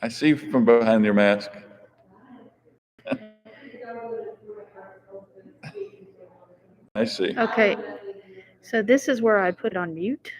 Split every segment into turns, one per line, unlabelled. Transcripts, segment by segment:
I see from behind your mask. I see.
Okay, so this is where I put it on mute.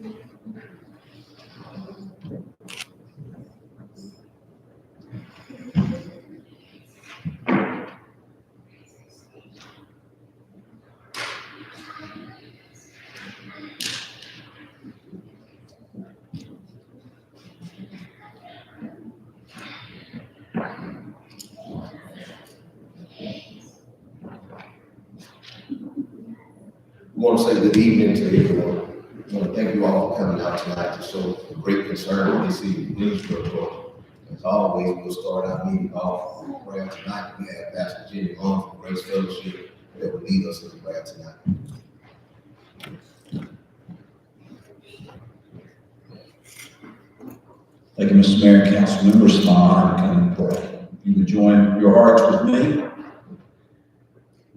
I want to say good evening to everyone. I want to thank you all for coming out tonight to show great concern this evening, Greensboro. As always, we'll start our meeting off with prayer tonight. We have Pastor Jimmy on from Grace Fellowship that will lead us in prayer tonight.
Thank you, Mr. Mayor and council members. It's my honor to come and pray. You would join your hearts with me.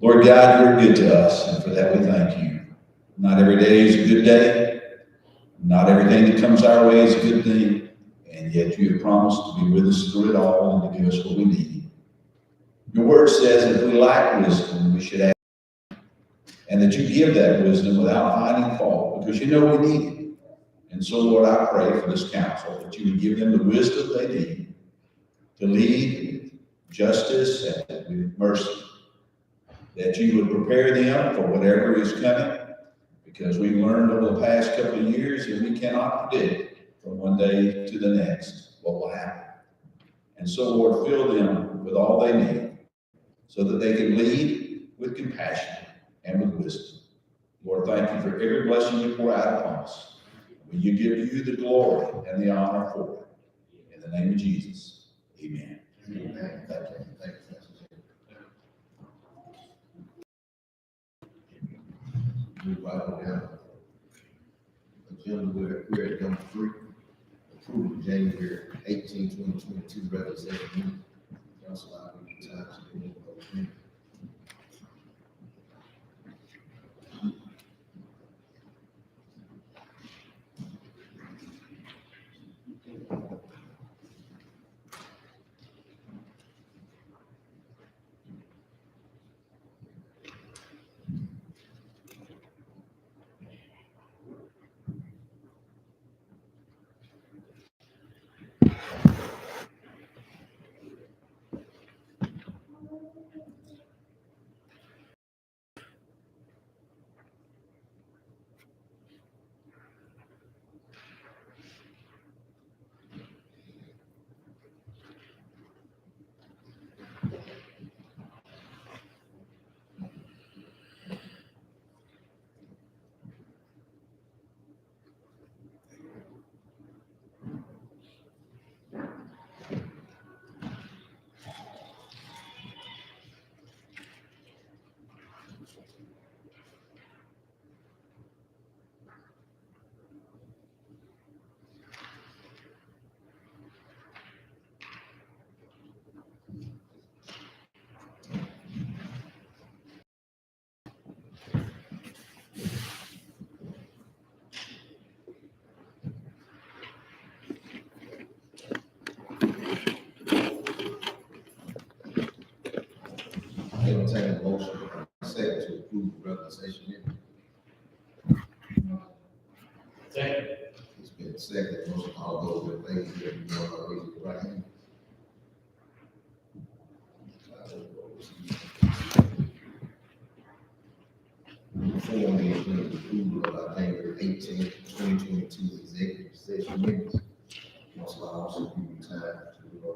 Lord God, you're good to us, and for that we thank you. Not every day is a good day. Not everything that comes our way is a good thing, and yet you have promised to be with us through it all and to give us what we need. Your word says that if we lack wisdom, we should ask, and that you give that wisdom without finding fault, because you know we need it. And so, Lord, I pray for this council that you would give them the wisdom they need to lead with justice and with mercy, that you would prepare them for whatever is coming, because we've learned over the past couple of years that we cannot predict from one day to the next what will happen. And so, Lord, fill them with all they need so that they can lead with compassion and with wisdom. Lord, thank you for every blessing you pour out upon us. Will you give you the glory and the honor for it? In the name of Jesus, amen.
Amen. Thank you. Thank you, Pastor Jimmy. Move right on down. Agenda, we're at number 3. Approval of January 18, 2022 regular session meeting. Council, I will be time to move over. I entertain a motion second to approve the regular session meeting.
Second.
It's been second, motion, all those in favor, give me one, raise your right hand. Before me, is the approval of our January 18, 2022 executive session minutes. Council, I also give you time to go.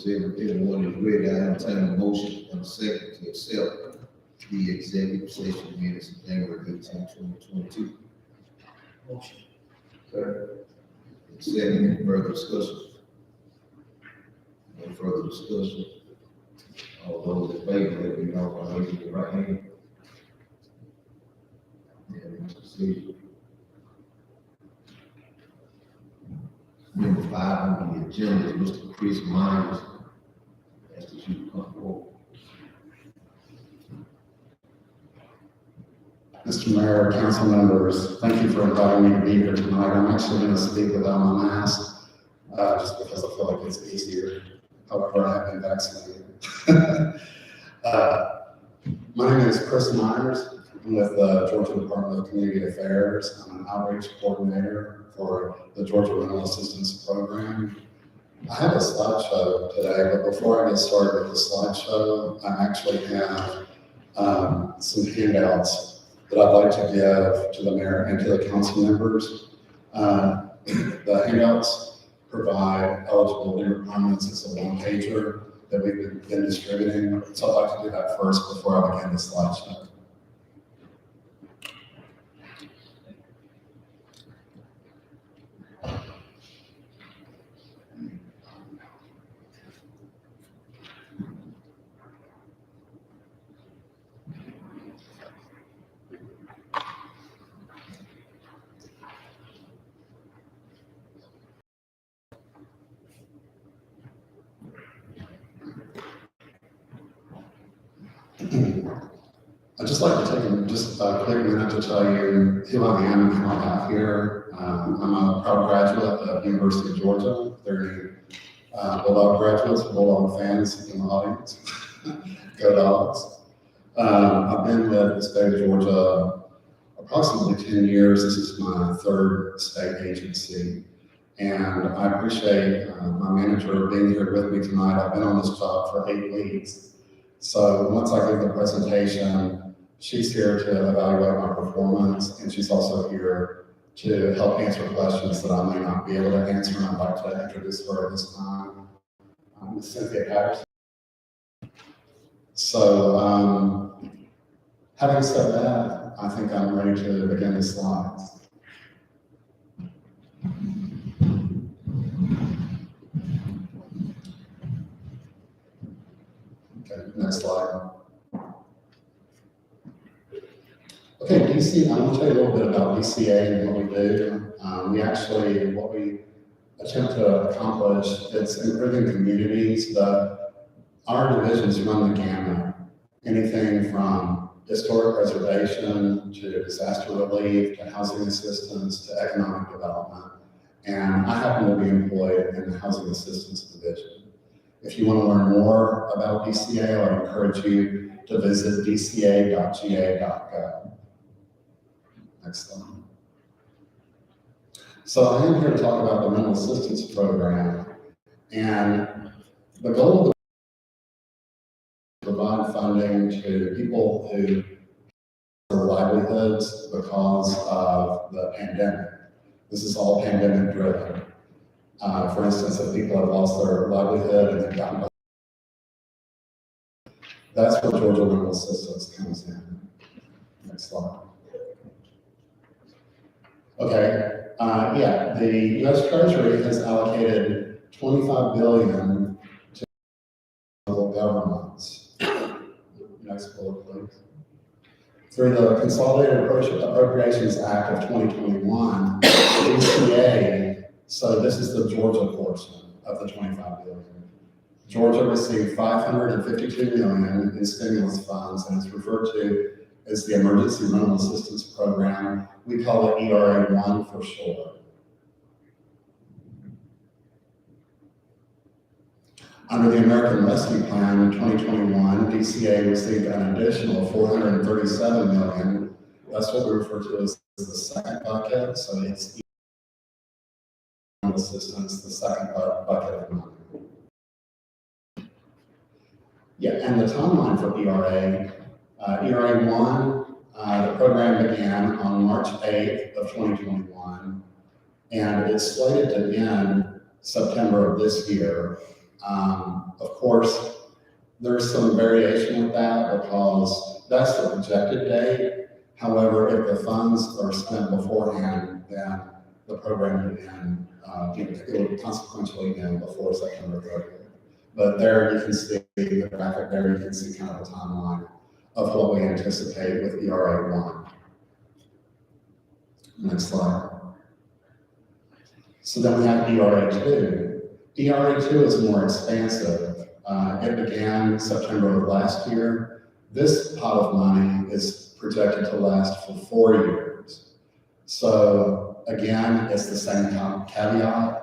If everyone is ready, I entertain a motion and a second to accept the executive session minutes of January 18, 2022.
Motion.
Second, any further discussion? No further discussion. All those in favor, let me know by raising your right hand. And proceed. Number 5 on the agenda is Mr. Chris Myers. Ask that you come forward.
Mr. Mayor, council members, thank you for inviting me to be here tonight. I'm actually going to speak without my mask, just because I feel like it's easier. However, I have been vaccinated. My name is Chris Myers. I'm with the Georgia Department of Community Affairs. I'm an outreach coordinator for the Georgia Rental Assistance Program. I have a slideshow today, but before I get started with the slideshow, I actually have some handouts that I'd like to give to the mayor and to the council members. The handouts provide eligibility requirements. It's a one-pager that we've been distributing. So I'd like to do that first before I begin the slideshow. I'd just like to take just a quick minute to tell you who I am and who I have here. I'm a proud graduate of the University of Georgia. There are any Bulldog graduates, Bulldog fans in the audience. Go Dogs. I've been with the state of Georgia approximately 10 years. This is my third state agency. And I appreciate my manager being here with me tonight. I've been on this job for 8 weeks. So once I give the presentation, she's here to evaluate my performance, and she's also here to help answer questions that I may not be able to answer, and I'd like to introduce her at this time. Ms. Cynthia Patterson. So, having said that, I think I'm ready to begin the slides. Okay, next slide. Okay, DC, I'm going to tell you a little bit about DCA and what we do. What we attempt to accomplish, it's improving communities, but our divisions run the gamut. Anything from historic preservation to disaster relief to housing assistance to economic development. And I happen to be employed in the Housing Assistance Division. If you want to learn more about DCA, I would encourage you to visit dca.ga.gov. Next slide. So I am here to talk about the rental assistance program. And the goal of the provide funding to people who their livelihoods because of the pandemic. This is all pandemic driven. For instance, if people have lost their livelihood and they've gotten, that's where Georgia Rental Assistance comes in. Next slide. Okay, the U.S. Treasury has allocated $25 billion to local governments. Next bullet, please. Through the Consolidated Appropriations Act of 2021, DCA, so this is the Georgia portion of the $25 billion. Georgia received $552 million in stimulus funds, and it's referred to as the Emergency Rental Assistance Program. We call it ERA-1 for short. Under the American Rescue Plan in 2021, DCA received an additional $437 million. That's what we refer to as the second bucket. So it's assistance, the second bucket of money. Yeah, and the timeline for ERA-1, the program began on March 8th of 2021, and it's slated to end September of this year. Of course, there's some variation with that because that's the projected date. However, if the funds are spent beforehand, then the program would end, it would consequentially end before September 30th. But there you can see the graphic there, you can see kind of a timeline of what we anticipate with ERA 1. Next slide. So then we have ERA 2. ERA 2 is more expansive. It began September of last year. This pot of money is projected to last for 4 years. So again, it's the same caveat.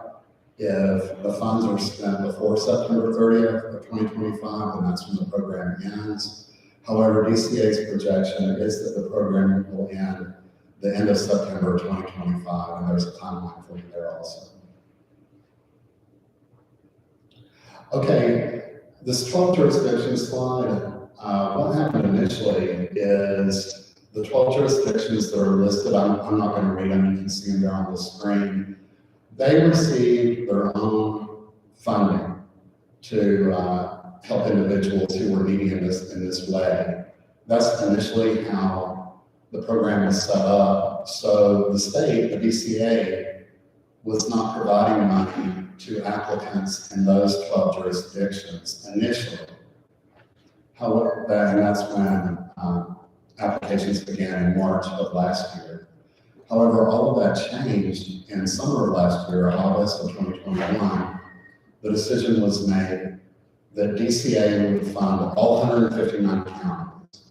If the funds are spent before September 30th of 2025, then that's when the program ends. However, DCA's projection is that the program will end the end of September 2025, and there's a timeline for you there also. Okay, this 12 jurisdiction slide, what happened initially is the 12 jurisdictions that are listed, I'm not going to read them, you can see them there on the screen. They received their own funding to help individuals who were needy in this way. That's initially how the program was set up. So the state, the DCA, was not providing money to applicants in those 12 jurisdictions initially. However, and that's when applications began in March of last year. However, all of that changed in summer of last year, August of 2021. The decision was made that DCA would fund all 159 counties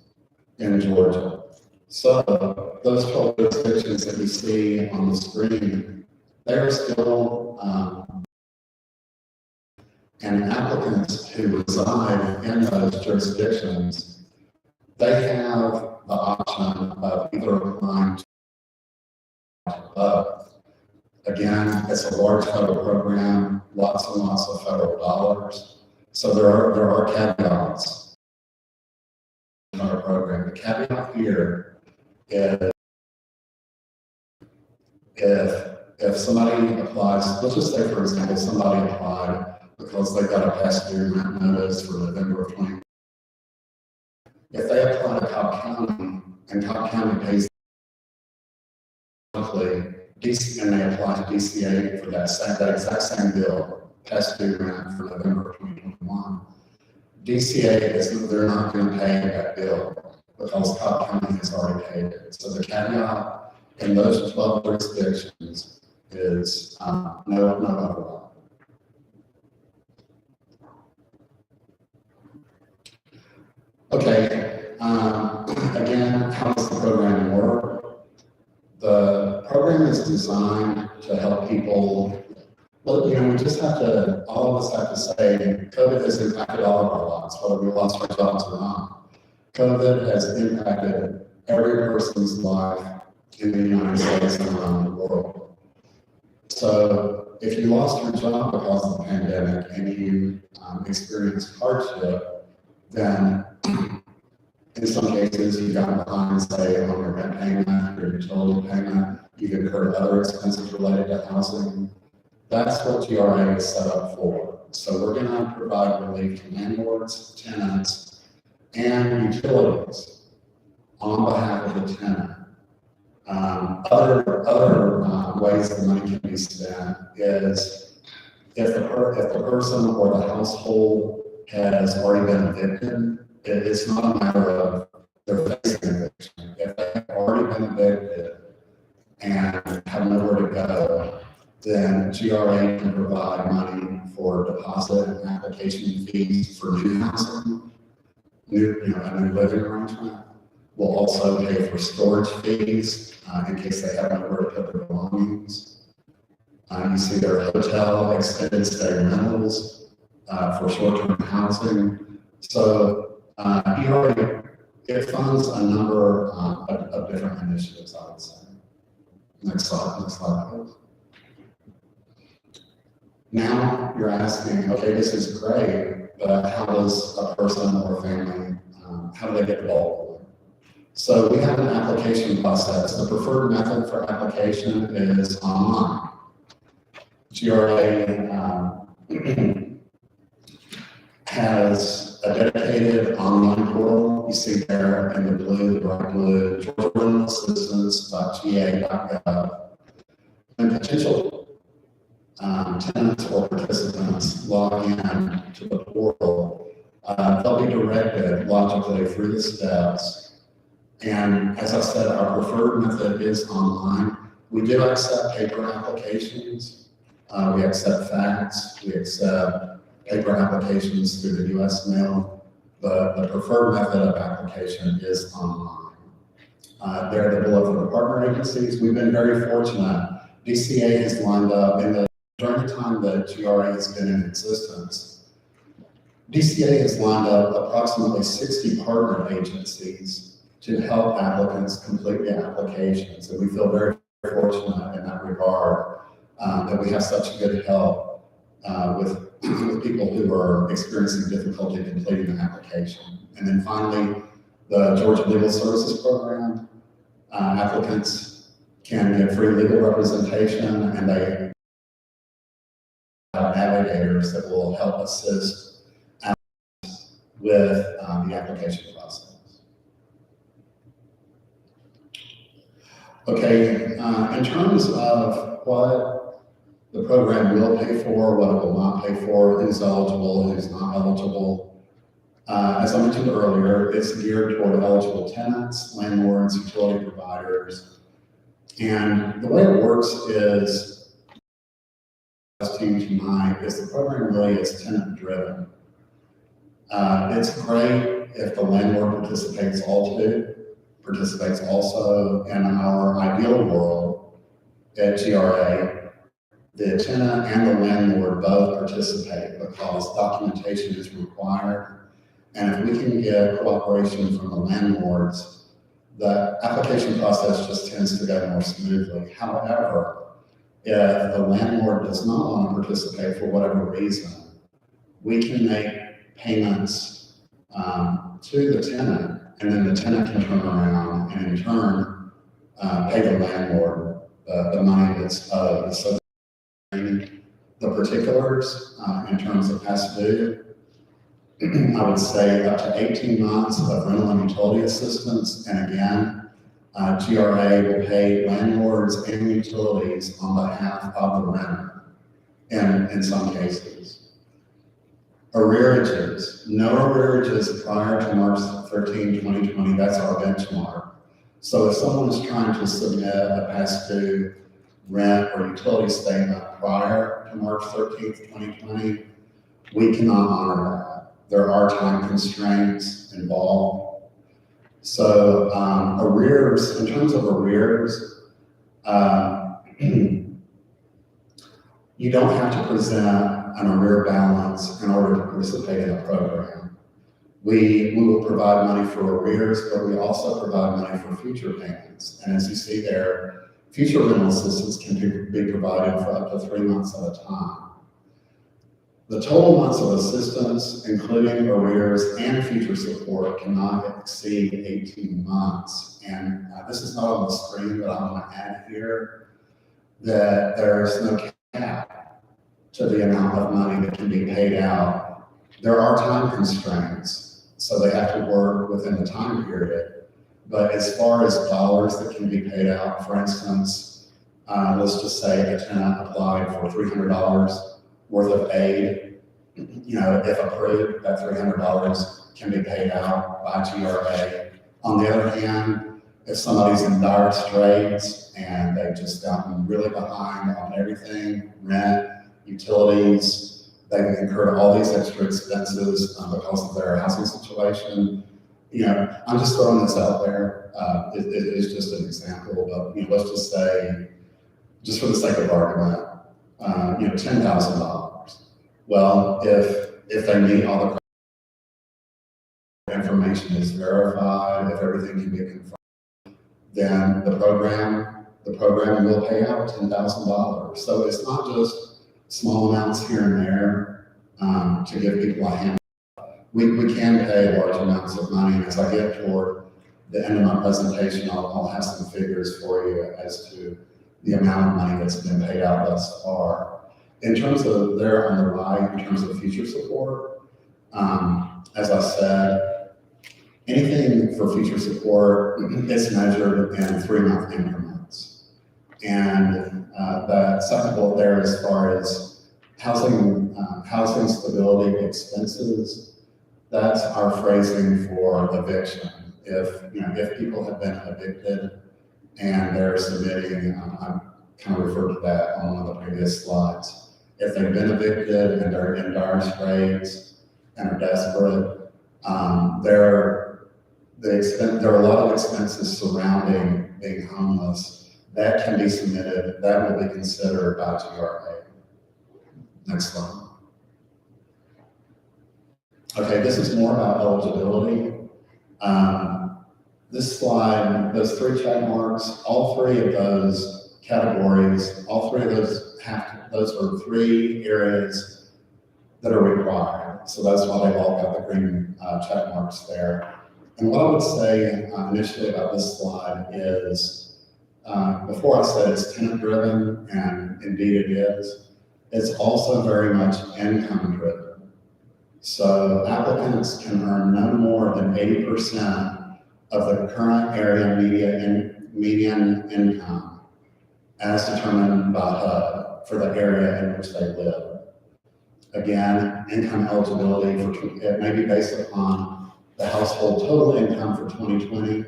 in Georgia. So those 12 jurisdictions that you see on the screen, they are still, and applicants who reside in those jurisdictions, they have the option of either applying to both. Again, it's a large federal program, lots and lots of federal dollars. So there are caveats in our program. The caveat here is if somebody applies, let's just say for example, somebody applied because they got a past due rent notice for November of 2020. If they apply to Cobb County and Cobb County pays monthly, and they apply to DCA for that exact same bill, past due rent for November of 2021, DCA they're not going to pay that bill because Cobb County has already paid it. So the caveat in those 12 jurisdictions is no overlap. Okay, again, how does the program work? The program is designed to help people. Well, we just have to, all of us have to say, COVID has impacted all of our lives, whether we lost our jobs or not. COVID has impacted every person's life in the United States and around the world. So if you lost your job because of the pandemic and you experienced hardship, then in some cases you got behind, say, on your rent payment or utility payment, you've incurred other expenses related to housing. That's what GRA is set up for. So we're going to provide relief to landlords, tenants, and utilities on behalf of the tenant. Other ways the money can be spent is if the person or the household has already been evicted, it's not a matter of they're facing eviction. If they have already been evicted and have nowhere to go, then GRA can provide money for deposit and application fees for new housing, a new living arrangement. We'll also pay for storage fees in case they have nowhere to put their belongings. You see their hotel extended stay rentals for short-term housing. So it funds a number of different initiatives, I would say. Next slide, please. Now you're asking, okay, this is great, but how does a person or family, how do they get involved? So we have an application process. The preferred method for application is online. GRA has a dedicated online portal. You see there in the blue, the bright blue, georgiaassistance.ga.gov. And potential tenants or participants log in to the portal. They'll be directed logically through the steps. And as I said, our preferred method is online. We do accept paper applications. We accept fax. We accept paper applications through the US mail. The preferred method of application is online. They're the below the partner agencies. We've been very fortunate. DCA has lined up during the time that GRA has been in existence. DCA has lined up approximately 60 partner agencies to help applicants complete the applications. And we feel very fortunate in that regard, that we have such good help with people who are experiencing difficulty completing the application. And then finally, the Georgia Legal Services Program, applicants can get free legal representation, and they have navigators that will help assist applicants with the application process. Okay, in terms of what the program will pay for, what it will not pay for, who's eligible, who's not eligible. As I mentioned earlier, it's geared toward eligible tenants, landlords, utility providers. And the way it works is, to you tonight, is the program really is tenant driven. It's great if the landlord participates also. In our ideal world at GRA, the tenant and the landlord both participate because documentation is required. And if we can get cooperation from the landlords, the application process just tends to go more smoothly. However, if the landlord does not want to participate for whatever reason, we can make payments to the tenant, and then the tenant can turn around and in turn pay the landlord the money that's owed. So the particulars in terms of past due, I would say up to 18 months of rental and utility assistance. And again, GRA will pay landlords and utilities on behalf of the renter in some cases. Arrearages, no arrearages prior to March 13, 2020, that's our benchmark. So if someone is trying to submit a past due rent or utility statement prior to March 13th, 2020, we cannot honor that. There are time constraints involved. So arrears, in terms of arrears, you don't have to present an arrear balance in order to participate in a program. We will provide money for arrears, but we also provide money for future payments. And as you see there, future rental assistance can be provided for up to 3 months at a time. The total months of assistance, including arrears and future support, cannot exceed 18 months. And this is not on the screen, but I'm going to add here that there's no cap to the amount of money that can be paid out. There are time constraints, so they have to work within the time period. But as far as dollars that can be paid out, for instance, let's just say a tenant applied for $300 worth of aid. If approved, that $300 can be paid out by GRA. On the other hand, if somebody's in dire straits and they've just gotten really behind on everything, rent, utilities, they've incurred all these extra expenses because of their housing situation. I'm just throwing this out there. It is just an example, but let's just say, just for the sake of argument, $10,000. Well, if they meet all the information is verified, if everything can be confirmed, then the program will pay out $10,000. So it's not just small amounts here and there to give people a hand. We can pay large amounts of money, and as I get toward the end of my presentation, I'll have some figures for you as to the amount of money that's been paid out thus far. In terms of there on the right, in terms of future support, As I said, anything for future support is measured in 3-month increments. And the second bullet there, as far as housing stability expenses, that's our phrasing for eviction. If people have been evicted and they're submitting, I kind of referred to that on one of the previous slides. If they've been evicted and they're in dire straits and are desperate, there are a lot of expenses surrounding being homeless that can be submitted, that will be considered by GRA. Next slide. Okay, this is more about eligibility. This slide, those 3 check marks, all 3 of those categories, all 3 of those are 3 areas that are required. So that's why they've all got the green check marks there. And what I would say initially about this slide is, before I said it's tenant driven, and indeed it is, it's also very much income driven. So applicants can earn no more than 80% of the current area median income as determined by HUD for the area in which they live. Again, income eligibility it may be based upon the household total income for 2020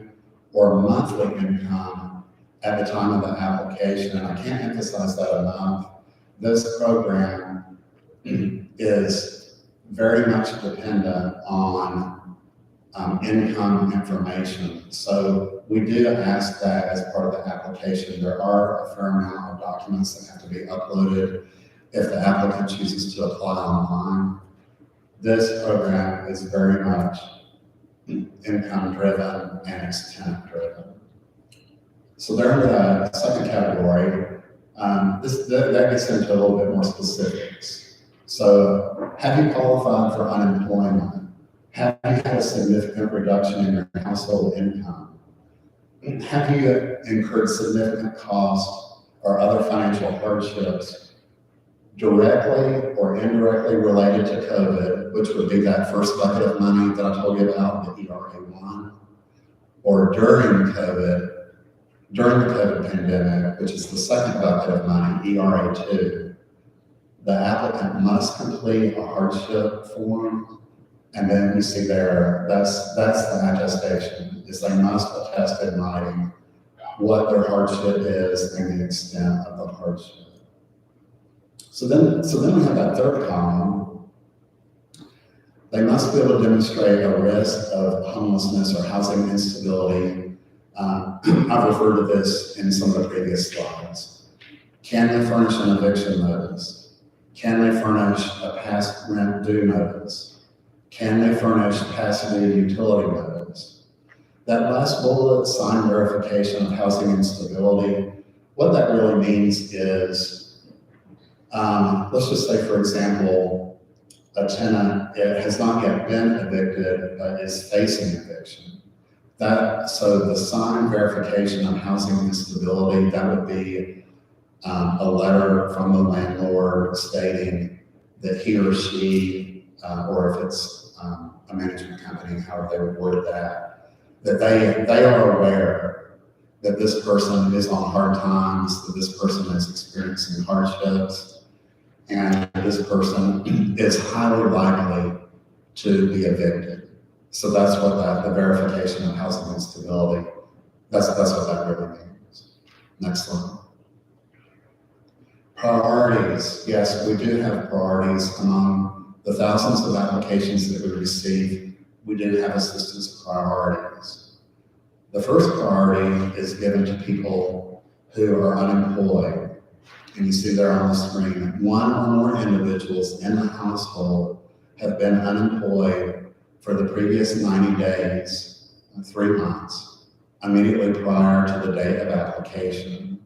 or monthly income at the time of the application. And I can't emphasize that enough. This program is very much dependent on income information. So we do ask that as part of the application. There are a fair amount of documents that have to be uploaded if the applicant chooses to apply online. This program is very much income driven and it's tenant driven. So they're in the second category. That gets into a little bit more specifics. So have you qualified for unemployment? Have you had a significant reduction in your household income? Have you incurred significant costs or other financial hardships directly or indirectly related to COVID, which would be that first bucket of money that I told you about, the ERA1, or during the COVID pandemic, which is the second bucket of money, ERA2, the applicant must complete a hardship form. And then you see there, that's the attestation, is they must attest in writing what their hardship is and the extent of the hardship. So then we have that third column. They must be able to demonstrate a risk of homelessness or housing instability. I've referred to this in some of the previous slides. Can they furnish an eviction notice? Can they furnish a past rent due notice? Can they furnish past due utility notice? That last bullet, sign verification of housing instability, what that really means is, let's just say, for example, a tenant has not yet been evicted, but is facing eviction. So the sign verification of housing instability, that would be a letter from the landlord stating that he or she, or if it's a management company, however they would word that they are aware that this person is on hard times, that this person is experiencing hardships, and this person is highly likely to be evicted. So that's what the verification of housing instability, that's what that really means. Next slide. Priorities. Yes, we do have priorities among the thousands of applications that we receive. We do have assistance priorities. The first priority is given to people who are unemployed. And you see there on the screen, 1 or more individuals in the household have been unemployed for the previous 90 days, 3 months, immediately prior to the date of application.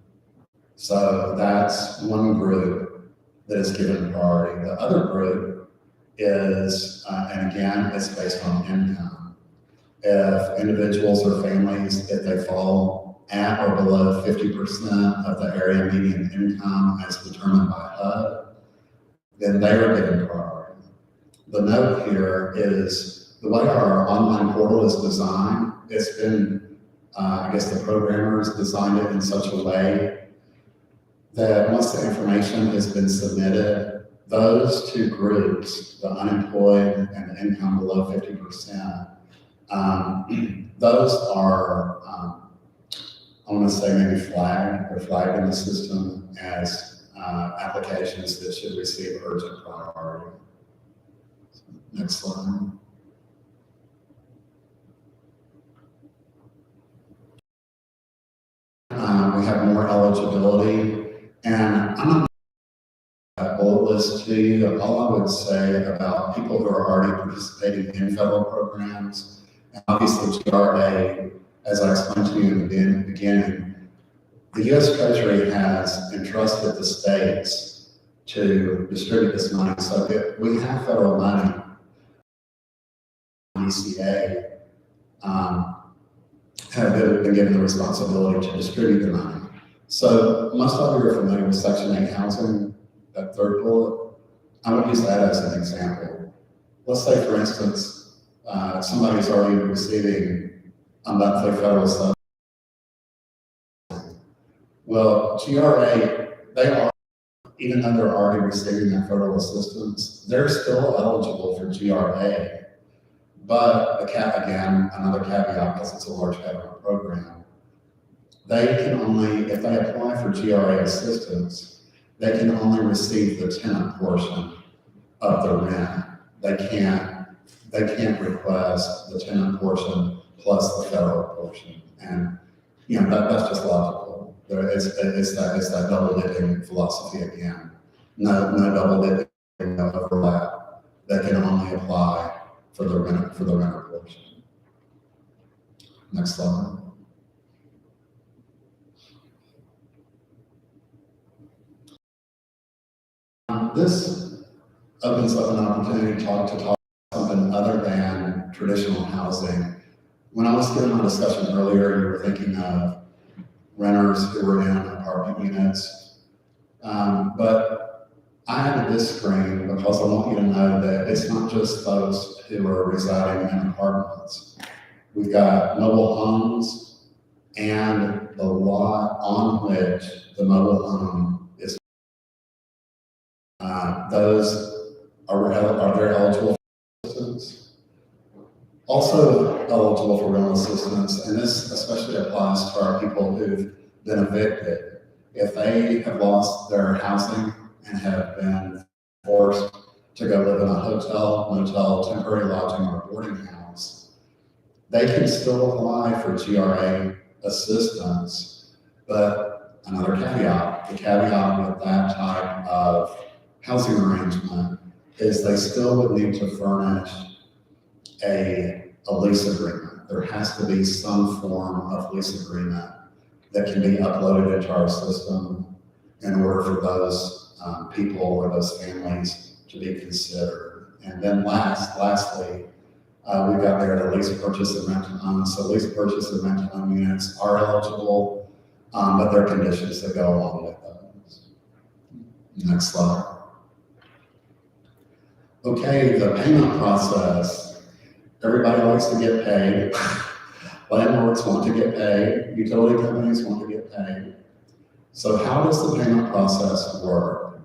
So that's one group that is given priority. The other group is, and again, it's based on income. If individuals or families, if they fall at or below 50% of the area median income as determined by HUD, then they are given priority. the note here is the way our online portal is designed, it's been, I guess the programmers designed it in such a way that once the information has been submitted, those two groups, the unemployed and the income below 50%, those are, I want to say maybe flagged in the system as applications that should receive urgent priority. Next slide. We have more eligibility, and I'm not a bullet list to you. All I would say about people who are already participating in federal programs, and obviously GRA, as I explained to you in the beginning, the U.S. Treasury has entrusted the states to distribute this money. So if we have federal money, ECA have been given the responsibility to distribute the money. So most of you are familiar with Section 8 housing, that third bullet. I would use that as an example. Let's say, for instance, somebody's already receiving a monthly federal subsidy. Well, GRA, they are, even though they're already receiving that federal assistance, they're still eligible for GRA. But again, another caveat, because it's a large federal program, they can only, if they apply for GRA assistance, they can only receive the tenant portion of the rent. They can't request the tenant portion plus the federal portion. And you know, that's just logical. It's that double dipping philosophy again. No double dipping, no overlap. They can only apply for the renter portion. Next slide. This opens up an opportunity to talk about something other than traditional housing. When I was giving my discussion earlier, you were thinking of renters who were in apartment units. But I added this screen because I want you to know that it's not just folks who are residing in apartments. We've got mobile homes and the lot on which the mobile home is. Those are very eligible for assistance. Also eligible for rental assistance, and this especially applies to our people who've been evicted. If they have lost their housing and have been forced to go live in a hotel, motel, temporary lodging, or boarding house, they can still apply for GRA assistance. But another caveat, the caveat with that type of housing arrangement is they still would need to furnish a lease agreement. There has to be some form of lease agreement that can be uploaded into our system in order for those people or those families to be considered. And then lastly, we've got there the lease purchase and rent to own. So lease purchase and rent to own units are eligible, but there are conditions that go along with those. Next slide. Okay, the payment process. Everybody likes to get paid. Landlords want to get paid. Utility companies want to get paid. So how does the payment process work?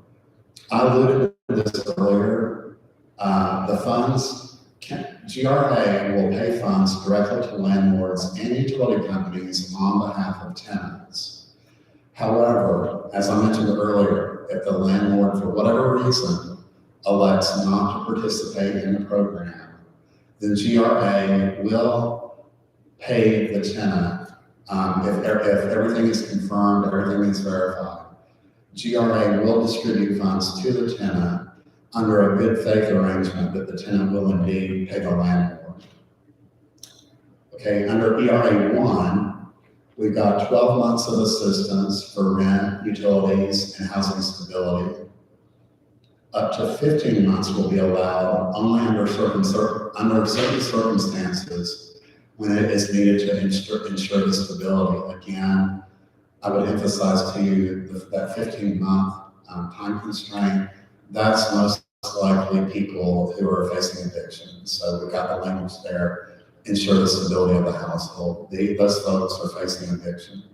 I alluded to this earlier. The funds, GRA will pay funds directly to landlords and utility companies on behalf of tenants. However, as I mentioned earlier, if the landlord, for whatever reason, elects not to participate in the program, then GRA will pay the tenant. If everything is confirmed, everything is verified, GRA will distribute funds to the tenant under a good faith arrangement that the tenant will indeed pay the landlord. Okay, under ERA 1, we've got 12 months of assistance for rent, utilities, and housing stability. Up to 15 months will be allowed only under certain circumstances when it is needed to ensure the stability. Again, I would emphasize to you that 15-month time constraint. That's most likely people who are facing eviction. So we've got the language there, ensure the stability of the household. Those folks are facing eviction.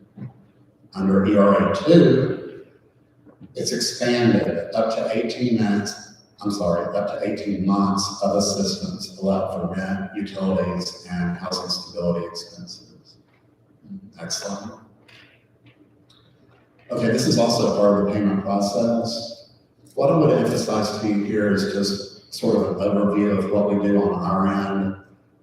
Under ERA 2, it's expanded up to 18 months of assistance allowed for rent, utilities, and housing stability expenses. Next slide. Okay, this is also part of the payment process. What I would emphasize to you here is just sort of an overview of what we do on our end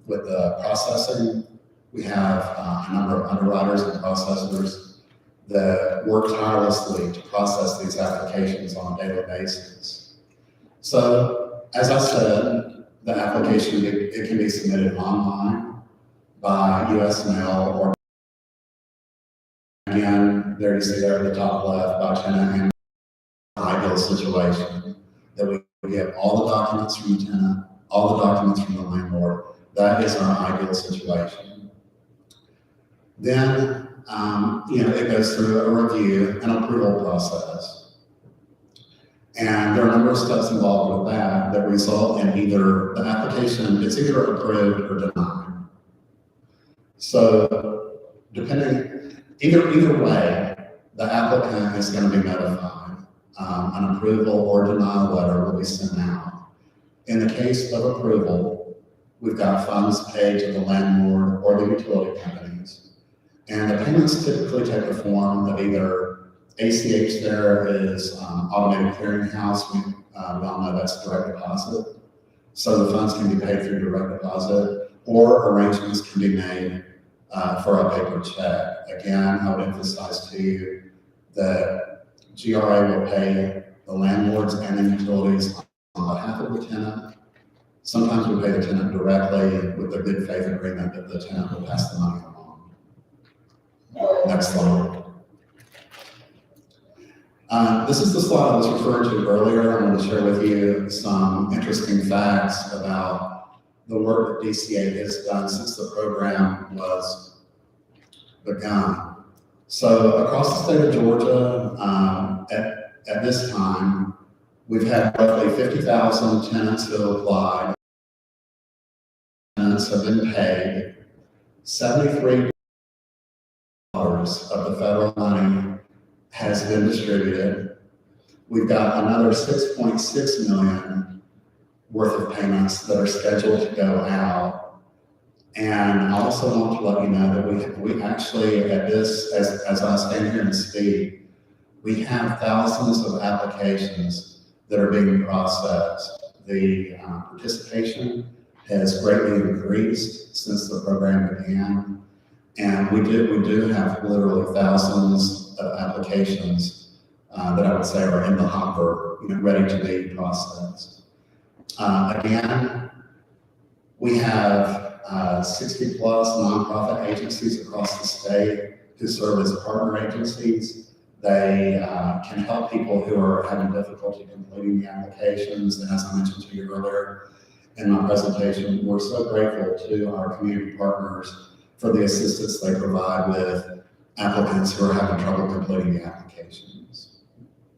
with the processing. We have a number of underwriters and processors that work tirelessly to process these applications on a daily basis. So, as I said, the application, it can be submitted online by US mail, or again, there you see there at the top left, by tenant, and ideal situation that we get all the documents from the tenant, all the documents from the landlord. That is our ideal situation. Then, it goes through a review and approval process. And there are a number of steps involved with that result in either the application, it's either approved or denied. So, either way, the applicant is going to be notified. An approval or denial letter will be sent out. In the case of approval, we've got funds paid to the landlord or the utility companies. And the payments typically take the form of either ACH there is automated clearinghouse. We all know that's direct deposit. So the funds can be paid through direct deposit, or arrangements can be made for a paper check. Again, I would emphasize to you that GRA will pay the landlords and the utilities on behalf of the tenant. Sometimes we pay the tenant directly with a good faith agreement that the tenant will pass the money along. Next slide. This is the slide I was referring to earlier. I want to share with you some interesting facts about the work that DCA has done since the program was begun. So across the state of Georgia, at this time, we've had roughly 50,000 tenants who have applied. Tenants have been paid. $73 of the federal money has been distributed. We've got another 6.6 million worth of payments that are scheduled to go out. And I also want to let you know that we actually, at this, as I stand here and speak, we have thousands of applications that are being processed. The participation has greatly increased since the program began. And we do have literally thousands of applications that I would say are in the hopper, ready to be processed. Again, we have 60 plus nonprofit agencies across the state who serve as partner agencies. They can help people who are having difficulty completing the applications. And as I mentioned to you earlier in my presentation, we're so grateful to our community partners for the assistance they provide with applicants who are having trouble completing the applications.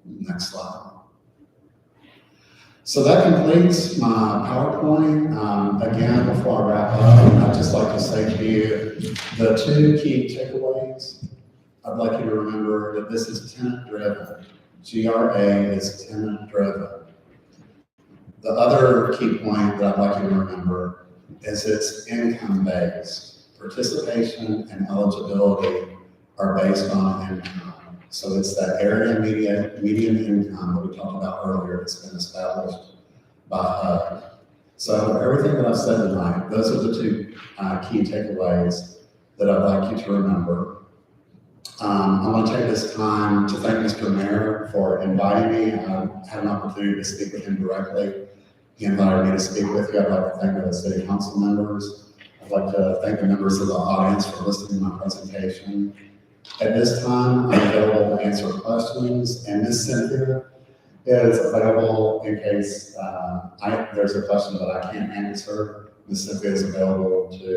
Next slide. So that completes my PowerPoint. Again, before I wrap up, I'd just like to say to you the two key takeaways. I'd like you to remember that this is tenant-driven. GRA is tenant-driven. The other key point that I'd like you to remember is it's income-based. Participation and eligibility are based on income. So it's that area median income that we talked about earlier that's been established by HUD. So everything that I've said tonight, those are the two key takeaways that I'd like you to remember. I want to take this time to thank Mr. Mayor for inviting me. I had an opportunity to speak with him directly. He invited me to speak with you. I'd like to thank the city council members. I'd like to thank the members of the audience for listening to my presentation. At this time, I'm available to answer questions, and Ms. Cynthia is available in case there's a question that I can't answer. Ms. Cynthia is available to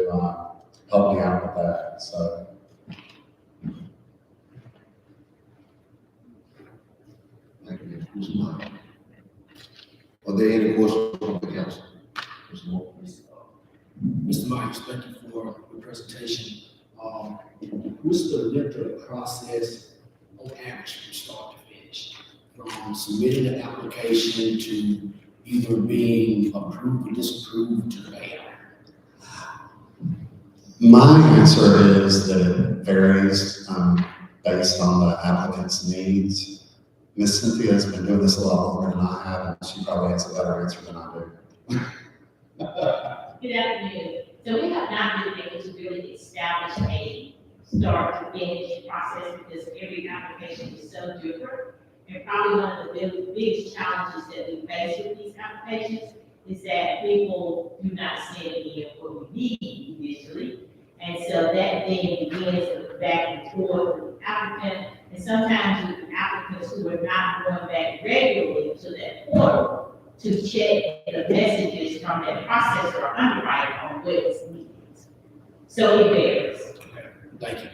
help me out with that. So.
Are there any questions from the council? Mr. Moore?
Mr. Myers, thank you for the presentation. What's the length of the process on average from start to finish? From submitting an application to either being approved or disapproved to the payout?
My answer is that it varies, based on the applicant's needs. Ms. Cynthia has been doing this a lot longer than I have, and she probably has a better answer than I do.
Good afternoon. So we have not been able to really establish a start to finish process because every application is so different. And probably one of the biggest challenges that we face with these applications is that people do not send in what we need initially. And so that then begins the back and forth with the applicant. And sometimes with applicants who are not going back regularly to that portal to check the messages from that process or underwrite on what is needed. So it varies.
Okay, thank you.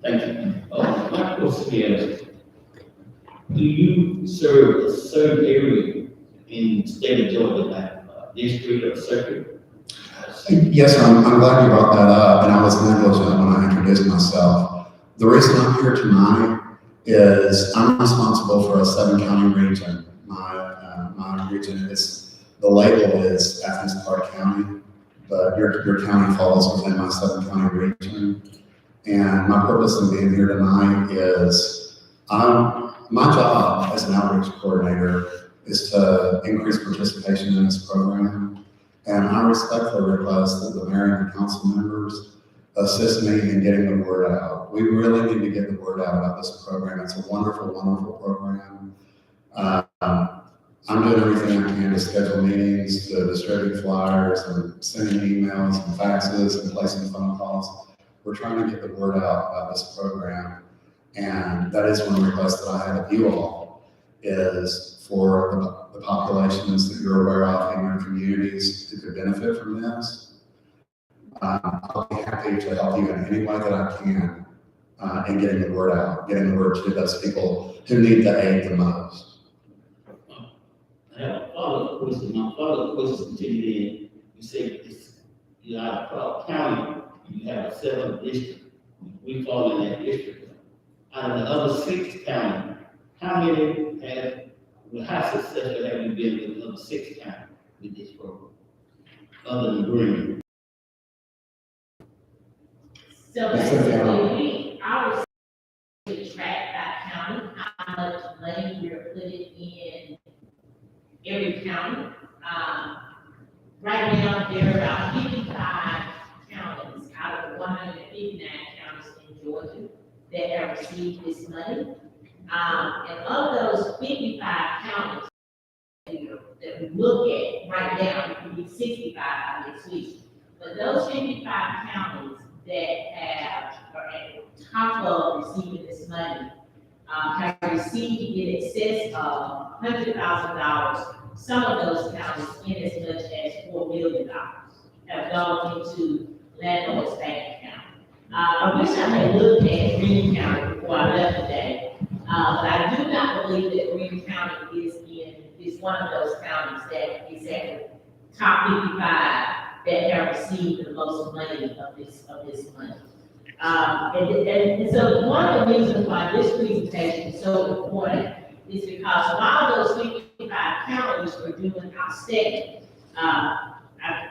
Thank you. My question is, do you serve a certain area in the state of Georgia, like district or circuit?
Yes, sir, I'm glad you brought that up, and I was negligent when I introduced myself. The reason I'm here tonight is I'm responsible for a 7-county region. My region is, the label is Athens Clarke County, but your county falls within my 7-county region. And my purpose in being here tonight is, my job as an outreach coordinator is to increase participation in this program. And I respectfully request that the mayor and the council members assist me in getting the word out. We really need to get the word out about this program. It's a wonderful, wonderful program. I'm doing everything I can to schedule meetings, to distribute flyers, and sending emails and faxes and placing phone calls. We're trying to get the word out about this program. And that is one request that I have of you all, is for the populations that you're aware of in your communities who could benefit from this. I'll be happy to help you in any way that I can in getting the word out, getting the word to those people who need the aid the most.
I have a follow-up question. My follow-up question to you you said you're out of Clarke County, you have a 7th district. We fall in that district. Out of the other 6 counties, how how successful have you been with the other 6 counties with this program? Other than Green?
So basically, our to track that county, how much money we're putting in every county. Right now, there are about 55 counties out of the 159 counties in Georgia that have received this money. And of those 55 counties that we look at right now, it could be 65 by next week. But those 55 counties that are at the top of receiving this money have received in excess of $100,000. Some of those counties in as much as $4 million have gone into landlord's bank account. I wish I had looked at Greene County before I left today, but I do not believe that Greene County is one of those counties that is at the top 55 that have received the most money of this money. And so one of the reasons why this presentation is so important is because while those 55 counties are doing outstanding,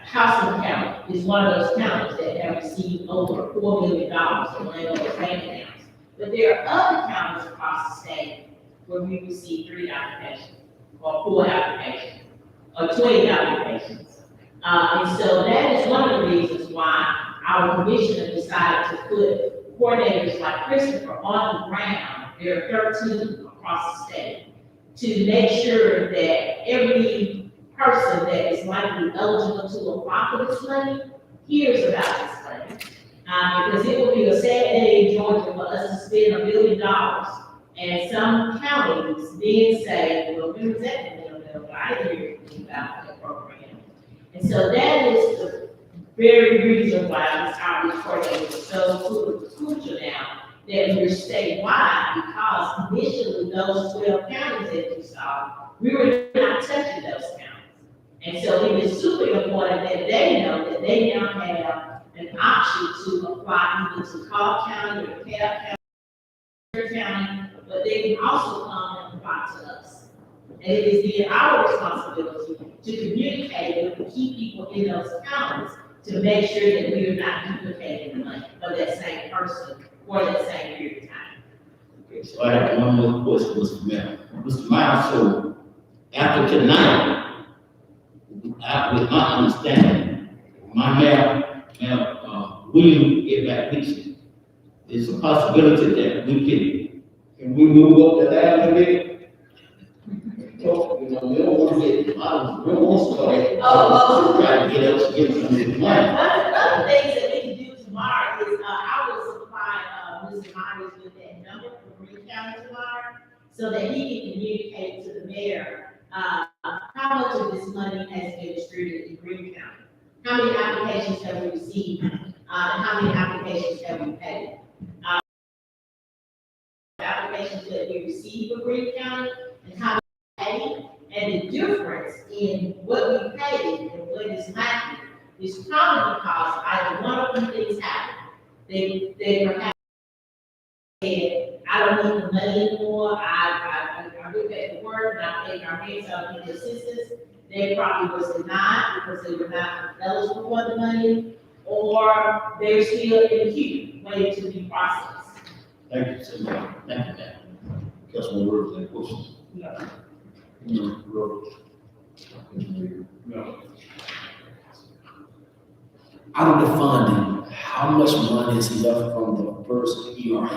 Housing County is one of those counties that have received over $4 million in landlord bank accounts. But there are other counties across the state where we receive 3 applications, or 4 applications, or 20 applications. And so that is one of the reasons why our commissioner decided to put coordinators like Christopher on the ground. There are 13 across the state to make sure that every person that is likely eligible to apply for this money hears about this money. Because it would be a sad day in Georgia for us to spend $1 billion, and some counties then say, well, we was at the $1 billion, I didn't hear anything about that program. And so that is the very reason why this outreach program is so crucial now, that we're statewide, because initially those 12 counties that you saw, we were not touching those counties. And so it is super important that they know that they now have an option to apply either to Cobb County or DeKalb County, but they can also come and apply to us. And it is then our responsibility to communicate with the key people in those counties to make sure that we are not duplicating the money for that same person for that same period of time.
Okay, so I have one more question, Mr. Mayor. Mr. Miles, so after tonight, with my understanding, my mayor, William get back picture. There's a possibility that can we move up the ladder a bit? We don't want to get, we don't want to start trying to get some of the money.
One of the other things that we can do tomorrow is, I will supply, Mr. Myers with that number for Green County tomorrow, so that he can communicate to the mayor, how much of this money has been distributed in Green County. How many applications have we received, and how many applications have we paid? Applications that we received for Green County, and how we paid, and the difference in what we paid and what is lacking is probably because either one of them things happened. They were happy, I don't need the money anymore, I went back to work, and I paid our hands out in the assistance. They probably was denied because they were not eligible for the money, or they're still in the queue, waiting to be processed.
Thank you so much. Thank you, ma'am.
Councilman Rivers, any questions?
No.
Out of the funding, how much money is left from the first ERA?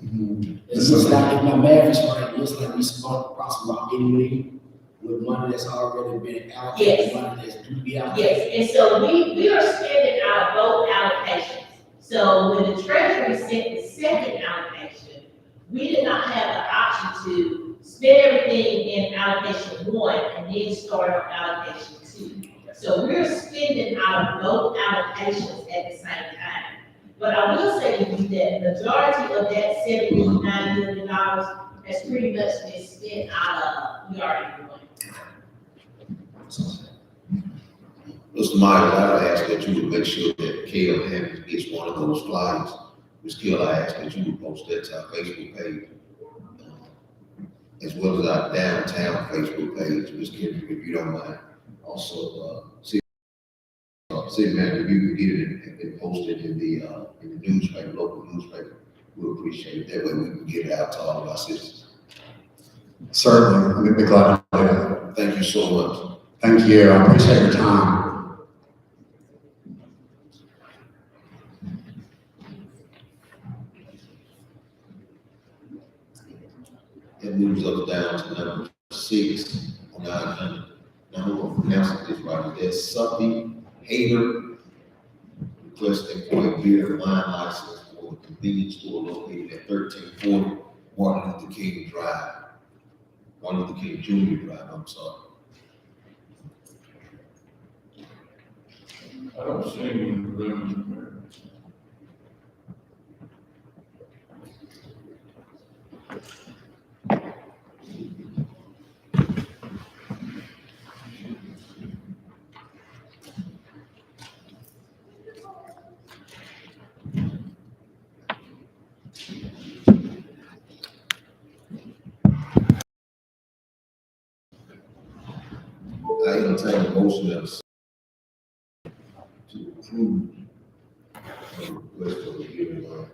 It looks like, if my math is right, it looks like we spent approximately about 80 million with money that's already been allocated,
Yes.
money that's due to be allocated.
Yes, and so we are spending out of both allocations. So when the treasury sent the second allocation, we did not have the option to spend everything in allocation 1 and then start on allocation 2. So we're spending out of both allocations at the same time. But I will say to you that the majority of that $79 million has pretty much been spent out of ERA 1.
Mr. Myers, I would ask that you would make sure that Kale Hammond gets one of those flyers. Ms. Gill, I ask that you would post that to our Facebook page, as well as our downtown Facebook page, Ms. Kendrick, if you don't mind. Also, city manager, if you could get it and post it in the newspaper, local newspaper, we'll appreciate it. That way we can get it out to all of our citizens.
Certainly, I'd be glad to do that.
Thank you so much.
Thank you, I appreciate your time.
That moves us down to number 6 on our agenda. Now we're going to pronounce this right. That's something Hager requesting for a beer and wine license for a convenience store located at 1340 Martin Luther King Drive. Martin Luther King Jr. Drive, I'm sorry.
I don't see him in the room.
I entertain a motion to approve the request for the beer and wine.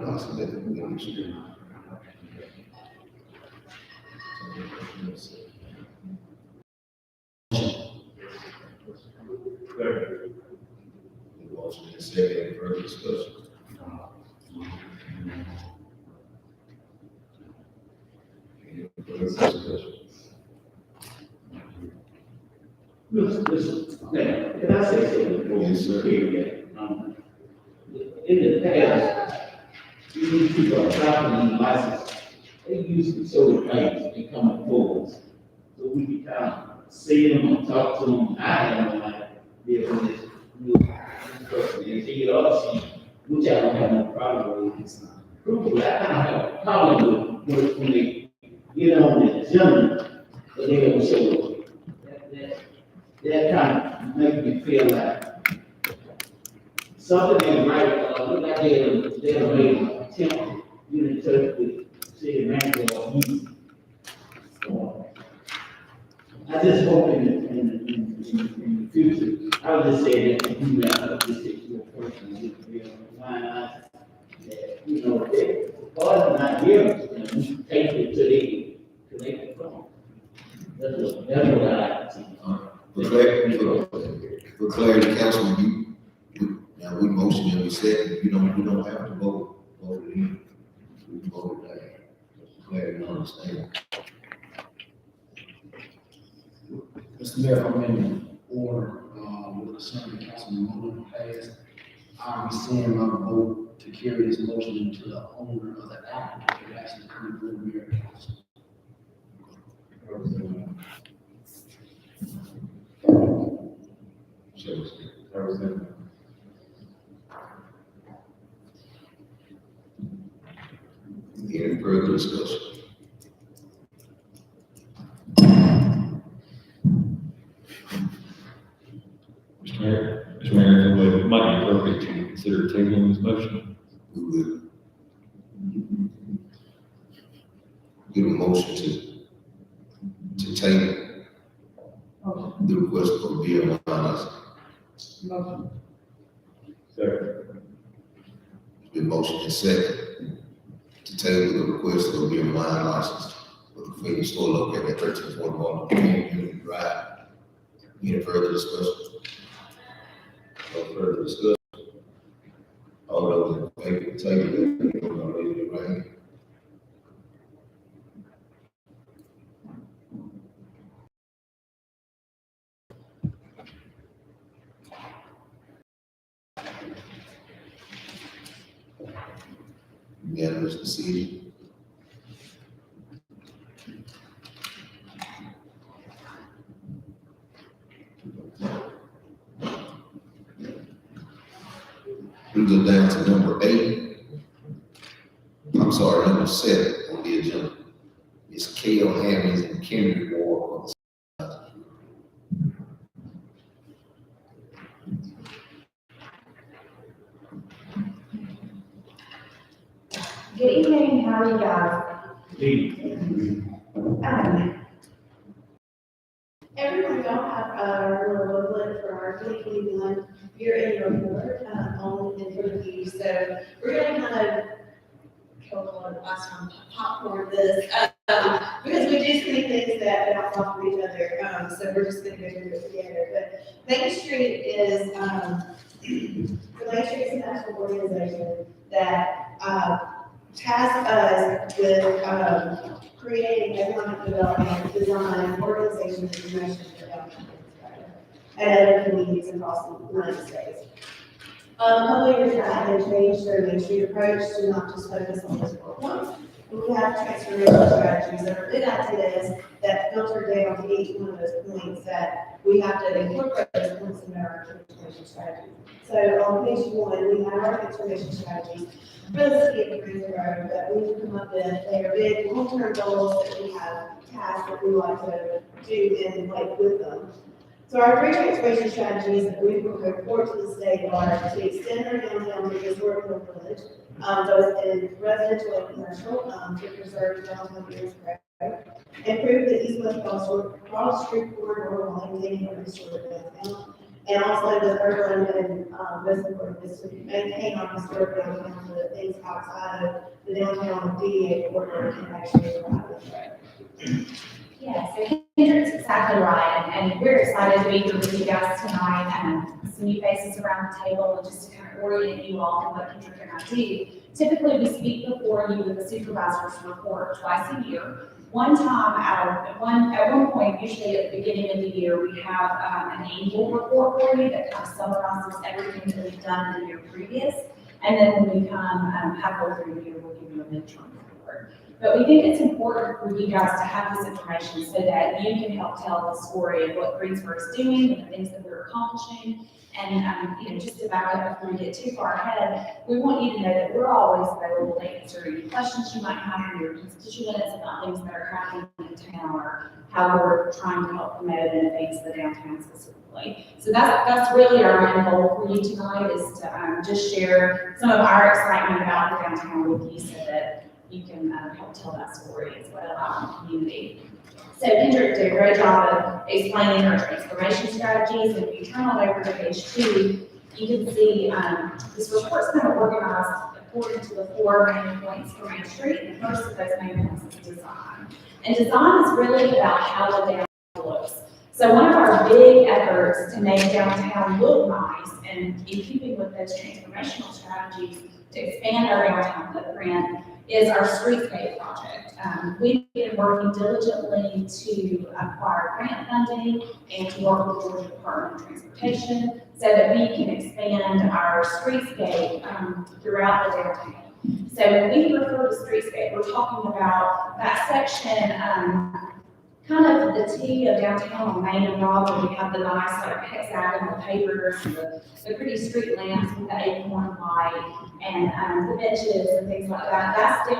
License at the convenience store. The motion is second, any further discussion? Any further discussion?
Listen, now, can I say something before we
Yes, sir.
here? In the past, these people are dropping these licenses, they usually show the claims, they come forward. So we can kind of see them and talk to them. I am like, they're on this new person, and see it all, see which I don't have no problem with. It's not approvable. I kind of have a problem with when they get on the agenda, but they don't show up. That kind of make me feel like something ain't right. Look like they're made an attempt, you know, to with city manager or he. I just hope in the future, I would just say that if you have a particular person with real fine eyes, that, you know, if God is not here, then we should take it to they can come. That's what I like to see.
For clarity, Councilman, now we motion and we said, we don't have to vote it in. We voted that. Clarity, understand.
Mr. Mayor, I'm in order, with the Assembly Councilman Mullen passed. I'll be sending my vote to carry this motion to the owner of the applicant who actually come to the mayor and council.
Any further discussion?
Mr. Mayor, it might be appropriate to consider tabling this motion.
We will give a motion to table the request for beer and wine license.
Second.
The motion is second to table the request for beer and wine license for the convenience store located at 1341 Union Drive. Any further discussion? No further discussion. All those in favor of table, raise your right hand. Unanimous decision. We go down to number 8. I'm sorry, number 7 on the agenda. It's Kale Hammonds and Kendrick Ward.
Good evening, how are you guys? Everyone, y'all have our little booklet for our 2021 year-end report on and for the view. So we're gonna kind of kill a lot of last time popcorn this because we do see things that bounce off of each other. So we're just gonna go through it together. But Main Street is the Main Street is a national organization that tasked us with creating economic development, design, organization, and promotion for downtown and other communities across the United States. Public years back, they changed their Main Street approach to not just focus on this points. We have transformation strategies that are good ideas that filter down to each one of those points that we have to incorporate those points in our transformation strategy. So on page 1, we have our transformation strategies for the city of Greensboro that we've come up with. They are big long-term goals that we have tasks that we like to do and like with them. So our 3 transformation strategies that we will report to the state are to extend our downtown to historical village, both in residential and commercial, to preserve downtown Greensboro, improve the east-west cross street corridor while maintaining our historic downtown, and also the third one, and most important, is to maintain our historic downtown so that things outside of the downtown DDA corridor can actually thrive with it.
Yeah, so Kendrick's exactly right, and we're excited to be here with you guys tonight, and some new faces around the table, and just to kind of orient you all to what Kendrick and I do. Typically, we speak before you with a supervisor's report twice a year. At one point, usually at the beginning of the year, we have an annual report for you that kind of summarizes everything that we've done in the year previous, and then when we come halfway through the year, we'll give you a midterm report. But we think it's important for you guys to have this information so that you can help tell the story of what Greensboro is doing and the things that we're accomplishing. And, you know, just to back up before we get too far ahead, we want you to know that we're always available to answer any questions you might have from your constituents about things that are happening in town or how we're trying to help promote and advance the downtown specifically. So that's really our main goal for you tonight, is to just share some of our excitement about the downtown with you so that you can help tell that story as well out in the community. So Kendrick did a great job of explaining our transformation strategies, and if you turn on over to page 2, you can see this report's kind of organized according to the 4 main points for Main Street, and the first of those main points is design. And design is really about how the downtown looks. So one of our big efforts to make downtown look nice, and in keeping with those transformational strategies to expand our downtown footprint, is our streetscape project. We've been working diligently to acquire grant funding and to work with the Georgia Department of Transportation so that we can expand our streetscape throughout the downtown. So when we refer to streetscape, we're talking about that section, kind of the T of downtown on Main and Broad, where we have the nice like hexagonal pavers and the pretty street lamps with the acorn light and the benches and things like that. That's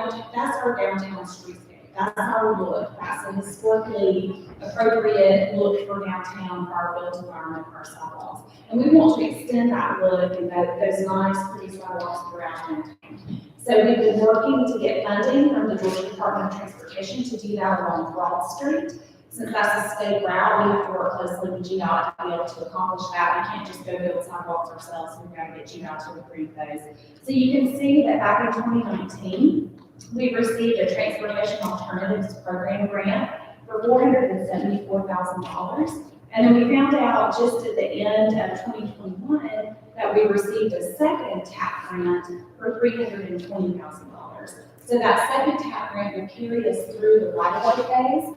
our downtown streetscape. That's our look. That's a historically appropriate look for downtown, for our built environment, for our sidewalks. And we want to extend that look and those nice, pretty sidewalks throughout downtown. So we've been working to get funding from the Georgia Department of Transportation to do that along Broad Street. Since that's a state route, we have to work closely with GDOT to be able to accomplish that. We can't just go build sidewalks ourselves. We've got to get GDOT to approve those. So you can see that back in 2019, we received a Transportation Alternatives Program grant for $474,000. And then we found out just at the end of 2021 that we received a second TAP grant for $320,000. So that second TAP grant will carry us through the right-of-way phase,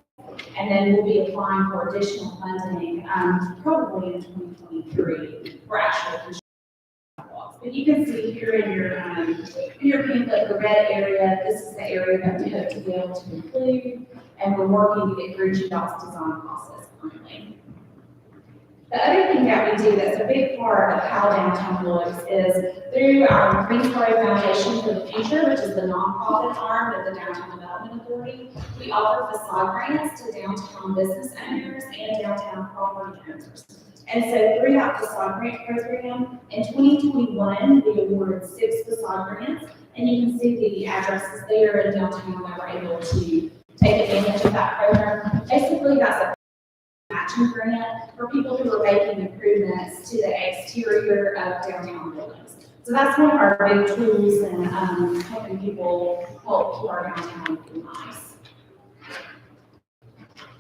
and then we'll be applying for additional funding, probably in 2023 for actual construction sidewalks. But you can see here in your pamphlet, the red area, this is the area that we hope to be able to include, and we're working to get through GDOT's design process currently. The other thing that we do that's a big part of how downtown looks is through our Greensboro Foundation for the Future, which is the nonprofit arm of the Downtown Development Authority. We offer facade grants to downtown business owners and downtown property owners. And so through that facade grant program, in 2021, we awarded 6 facade grants, and you can see the addresses there in downtown that were able to take advantage of that program. Basically, that's a matching grant for people who are making improvements to the exterior of downtown buildings. So that's one of our big tools in helping people help keep our downtown feel nice.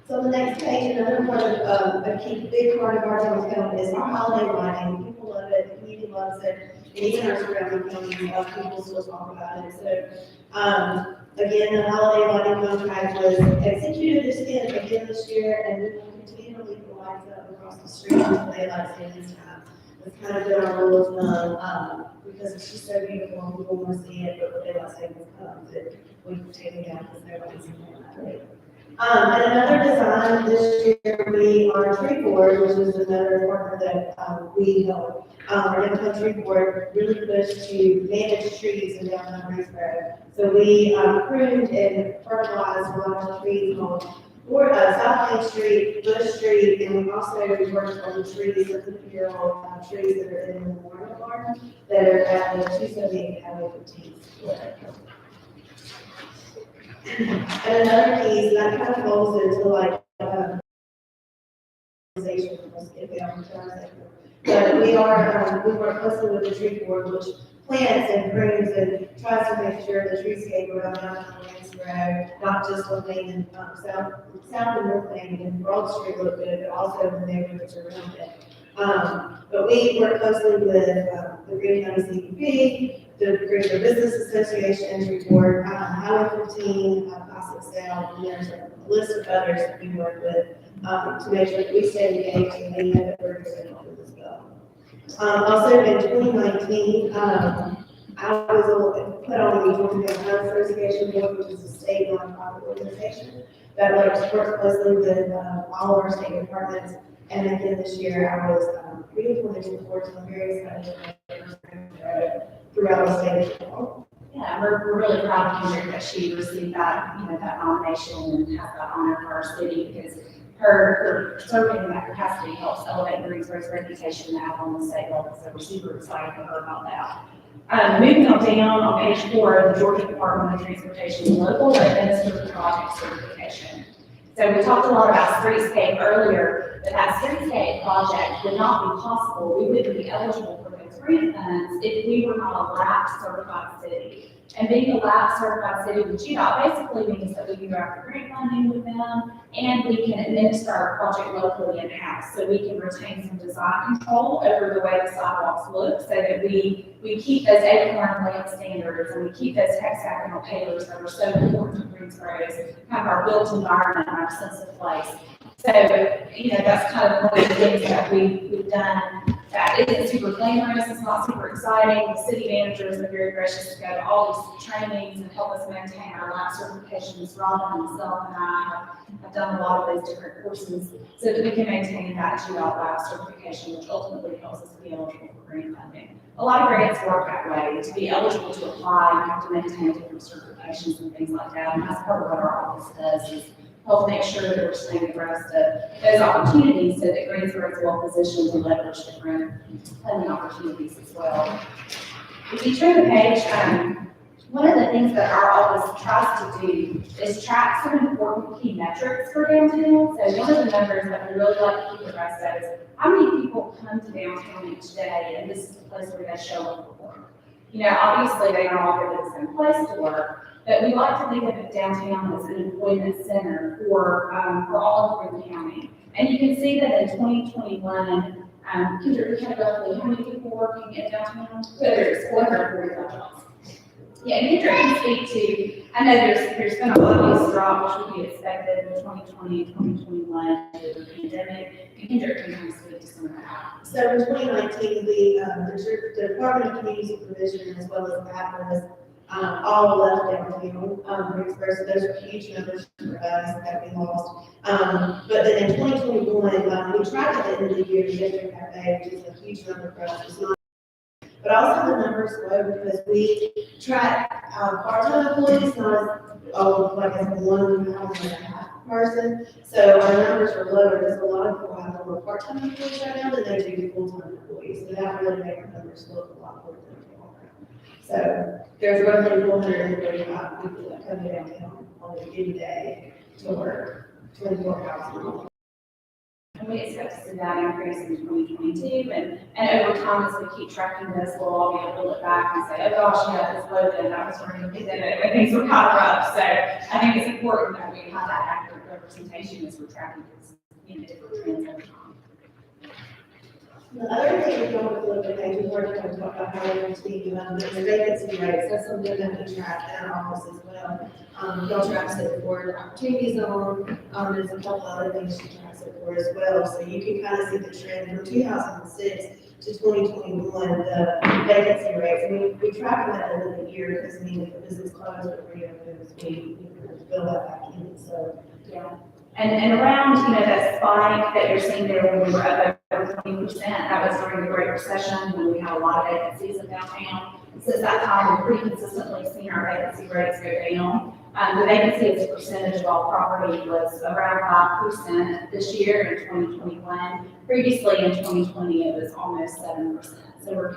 So the next page, another part of a key big part of our downtown is our holiday lighting. People love it, the community loves it, and even our surrounding counties, people still talk about it. So, again, the holiday lighting contract was executed again this year, and we will continue to leave the lights up across the street until daylight savings time. It's kind of been our rule of thumb, because it's just so beautiful and people want to see it, but when daylight savings comes, we take it down because nobody's in there. And another design this year, we our tree board, which is another partner that we help. Our downtown tree board really pushed to manage trees in downtown Greensboro. So we pruned and fertilized a lot of trees on South Main Street, Bush Street, and we also worked on the trees, the 50-year-old trees that are in the Memorial Garden that are at the 278 Highway 15. And another piece that kind of goes into like organization, but we work closely with the tree board, which plants and prunes and tries to make sure the treescape around downtown Greensboro, not just on Main and South and North Main and Broad Street look good, but also the neighborhoods around it. But we work closely with the Green County CPP, the Greensboro Business Association, Tree Board, Highway 15, Classic Sale, and there's a list of others that we work with to make sure that we stay engaged and they know that we're going to help with as well. Also in 2019, I was put on the Georgia County Homes Association Board, which is a state nonprofit organization that works closely with all of our state departments. And again, this year I was re-appointed for, so I'm very excited throughout the state.
Yeah, we're really proud of Kendrick that she received that, that nomination and has that honor for our city, because her serving in that capacity helps elevate Greensboro's reputation out on the state level. So we're super excited for her about that. Moving on down on page 4, the Georgia Department of Transportation Local Administrative Project Certification. So we talked a lot about streetscape earlier, but that streetscape project would not be possible. We wouldn't be eligible for those grant funds if we were not a LAP certified city. And being a LAP certified city with GDOT basically means that we can go after grant funding with them, and we can administer our project locally in-house. So we can retain some design control over the way the sidewalks look, so that we keep those acorn land standards, and we keep those hexagonal pavers that are so important to Greensboro as kind of our built environment and our sense of place. So, that's kind of one of the things that we've done that isn't super glamorous, it's not super exciting. The city managers are very gracious to go to all these trainings and help us maintain our LAP certifications. Robin, myself, and I have done a lot of those different courses so that we can maintain that GDOT LAP certification, which ultimately helps us be eligible for grant funding. A lot of grants work that way. To be eligible to apply, you have to maintain different certifications and things like that. And that's part of what our office does, is help make sure that we're staying abreast of those opportunities so that Greensboro is well positioned to leverage different funding opportunities as well. If you turn the page, one of the things that our office tries to do is track some important key metrics for downtown. So one of the numbers that we really like to keep abreast of is how many people come to downtown each day, and this is the place where they show up for work. Obviously they don't all go to the same place to work, but we like to think of downtown as an employment center for all of the county. And you can see that in 2021, Kendrick, we had roughly how many people working in downtown? Whether it's 445 jobs. Yeah, Kendrick can speak to, I know there's been a obvious drop, which would be expected in 2020, 2021, with the pandemic. And Kendrick can kind of speak to some of that.
So in 2019, the Department of Community Supervision as well as APRAS all left downtown Greensboro, so those are huge numbers for us that we lost. But then in 2021, we tried to end the year the District Cafe, which is a huge number for us. It's not, but also the numbers grow because we track part-time employees, not like as 1.5 person. So our numbers are lower because a lot of people have more part-time employees right now than they do full-time employees. So that really makes our numbers look a lot more than they are. So there's roughly 435 people that come downtown on a given day to work 24 hours a month.
And we expect to see that increase in 2022, and over time, as we keep tracking this, we'll all be able to look back and say, oh gosh, yeah, this loaded, that was during the pandemic, when things were kind of rough. So I think it's important that we have that accurate representation as we're tracking this, different trends over time.
The other thing we don't look at, page before we talk about how we're seeing the vacancy rates, that's something that we track in our office as well. Y'all track it for opportunity zone, there's a couple other things you track it for as well. So you can kind of see the trend from 2006 to 2021, the vacancy rates. And we track them at the end of the year because if the business closed or reopens, we fill that back in. So yeah.
And around, that spike that you're seeing there when we were up over 20%, that was during the Great Recession when we had a lot of vacancies in downtown. Since that time, we've pretty consistently seen our vacancy rates go down. The vacancy as a percentage of all property was around 5% this year in 2021. Previously in 2020, it was almost 7%. So we're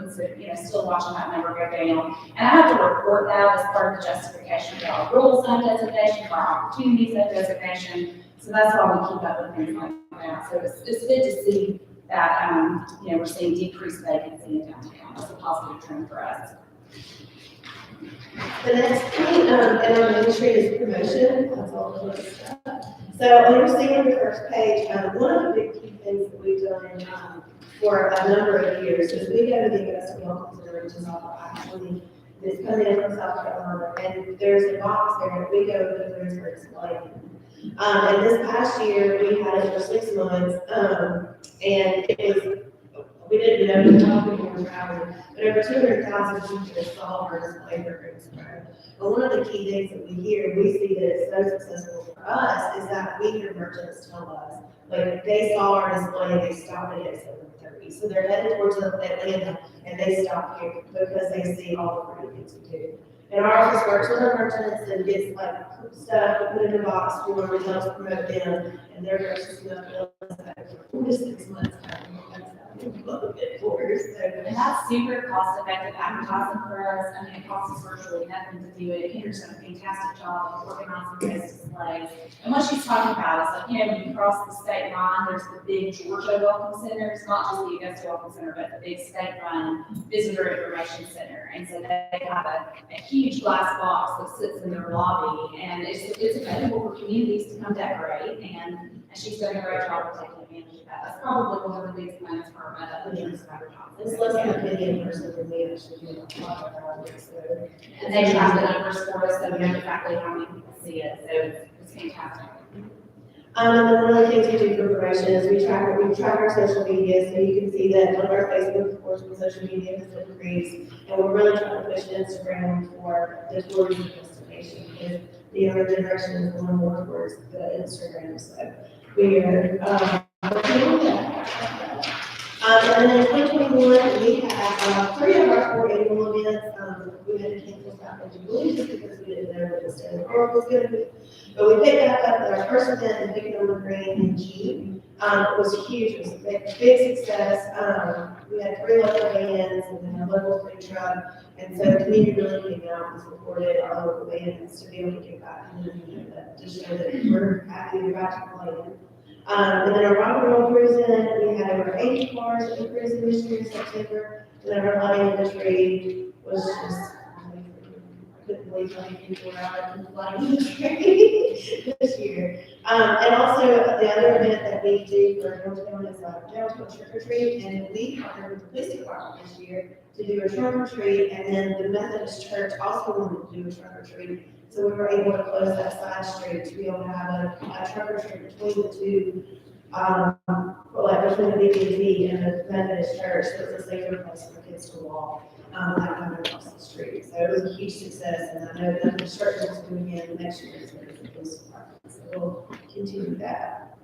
still watching that number go down. And I have to report that as part of the justification for our rules zone designation, for our opportunity zone designation. So that's why we keep up with things like that. So it's good to see that, we're seeing decreased vacancy in downtown. That's a positive trend for us.
The next point in our administrative promotion, that's all the other stuff. So you're seeing on the first page, one of the big key things that we've done for a number of years is we go to the U.S. Welcome Center, which is actually it's coming in from South Carolina, and there's a box there that we go to the Greensboro display. And this past year, we had it for 6 months, and it was, we didn't know how people were traveling, but over 200,000 people saw our display for Greensboro. But one of the key things that we hear, we see that it's so successful for us, is that we hear merchants tell us, like, they saw our display and they stopped it at 7:30. So they're headed towards Atlanta and they stop here because they see all the great things we do. And our office works with our merchants and gets like stuff, put in a box for them, and helps promote them, and they're gracious enough to let us have 4 to 6 months.
And that's super cost effective advertising for us. I mean, it costs us virtually nothing to do it. Hender's done a fantastic job of organizing those displays. And what she's talking about is like, you know, when you cross the state line, there's the big Georgia Welcome Center. It's not just the Augusta Welcome Center, but the big state run visitor information center. And so they have a huge glass box that sits in their lobby, and it's available for communities to come decorate. And she's done a great job of taking advantage of that. That's probably one of the biggest plans for the Hender's advertising.
It's less than a million person than we actually do a lot of our work, so.
And they track the numbers for us, so we know exactly how many people see it, so it's fantastic.
And then one of the things we do for promotion is we track our social media, so you can see that on our Facebook, of course, with social media has increased, and we're really trying to push Instagram for the tourism destination, because the younger generation is going more towards the Instagram, so we are, working on that. And then in 2021, we had 3 of our 4 annual events. We had to cancel South of Jubilee just because we didn't know what the state of Florida was going to be. But we picked back up our first event in Picking on the Green in June. It was huge. It was a big success. We had 3 local bands and then a local food truck. And so the community really came out and supported our local bands to be able to get back and, to show that we're happy to be back to playing. And then our rock and roll cruising, we had over 80 cars in cruising this year in September. And then our lighting in the tree was just, I couldn't believe how many people were out in the lighting in the tree this year. And also the other event that we do for downtown is downtown trick or treat. And we partnered with the police department this year to do a trunk or treat. And then the Methodist Church also wanted to do a trunk or treat. So we were able to close that side street to be able to have a trunk or treat between the two, between the BB&T and the Methodist Church. So it's a safer place for kids to walk, like coming across the street. So it was a huge success, and I know that the church is doing it next year. So we'll continue that.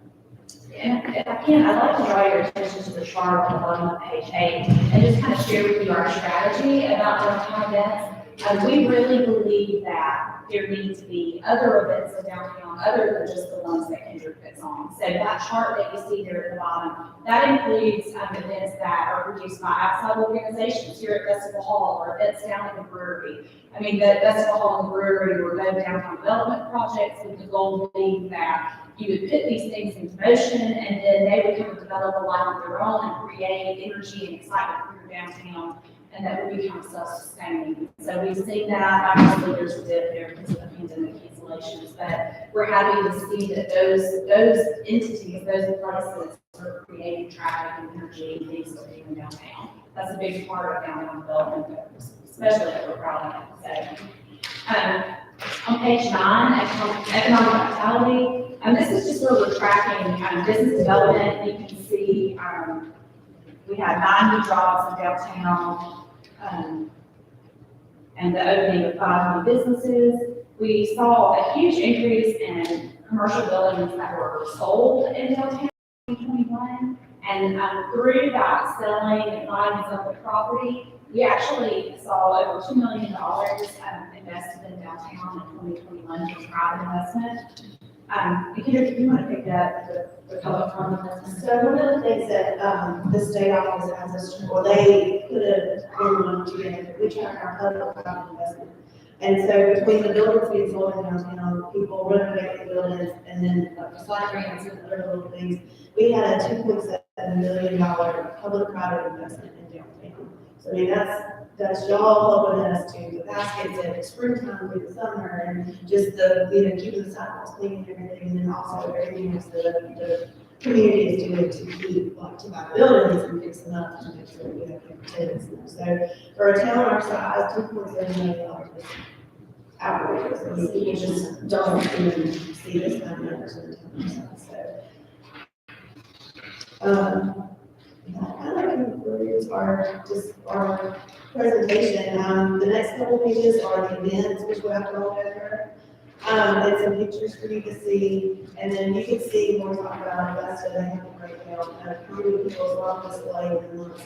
And if I can, I'd like to draw your attention to the chart on the bottom of page 8 and just kind of share with you our strategy about downtown events. We really believe that there need to be other events in downtown other than just the ones that Kendrick puts on. So that chart that you see there at the bottom, that includes events that are produced by outside organizations here at Festival Hall or events down at the brewery. I mean, the Festival Hall and the brewery were no downtown development projects with the goal being that you would put these things into motion and then they would kind of develop a life of their own and create energy and excitement for your downtown. And that would become self-sustaining. So we've seen that. Obviously, there's a dip there because of the pandemic cancellations, but we're happy to see that those entities, those places are creating traffic and energy and things that are doing downtown. That's a big part of downtown development, especially that we're proud of. So, on page 9, economic vitality. This is just where we're tracking business development. You can see we had 9 new jobs in downtown. And the opening of 5 new businesses. We saw a huge increase in commercial buildings that were sold in downtown in 2021. And through that selling and buying and selling property, we actually saw over $2 million invested in downtown in 2021 for private investment. If you want to pick up the public fund investment.
So one of the things that the state office has us, or they put a formula together, we track our public private investment. And so between the buildings being sold in downtown, people renovating the buildings, and then facade grants and other little things, we had a $2.7 million public private investment in downtown. So I mean, that's y'all helping us to the baskets at springtime through the summer and just keeping the sidewalks clean and everything, and then also everything else the community is doing to keep, to buy buildings and fix them up to make sure that we have good tenants. So for a town our size, $2.7 million is outrageous. I mean, you just don't even see this kind of numbers in the town our size. So, I like to concludes our presentation. The next couple pages are the events, which we'll have to roll over. And some pictures for you to see, and then you can see more talk about Augusta. They have a breakdown of how many people's on display and months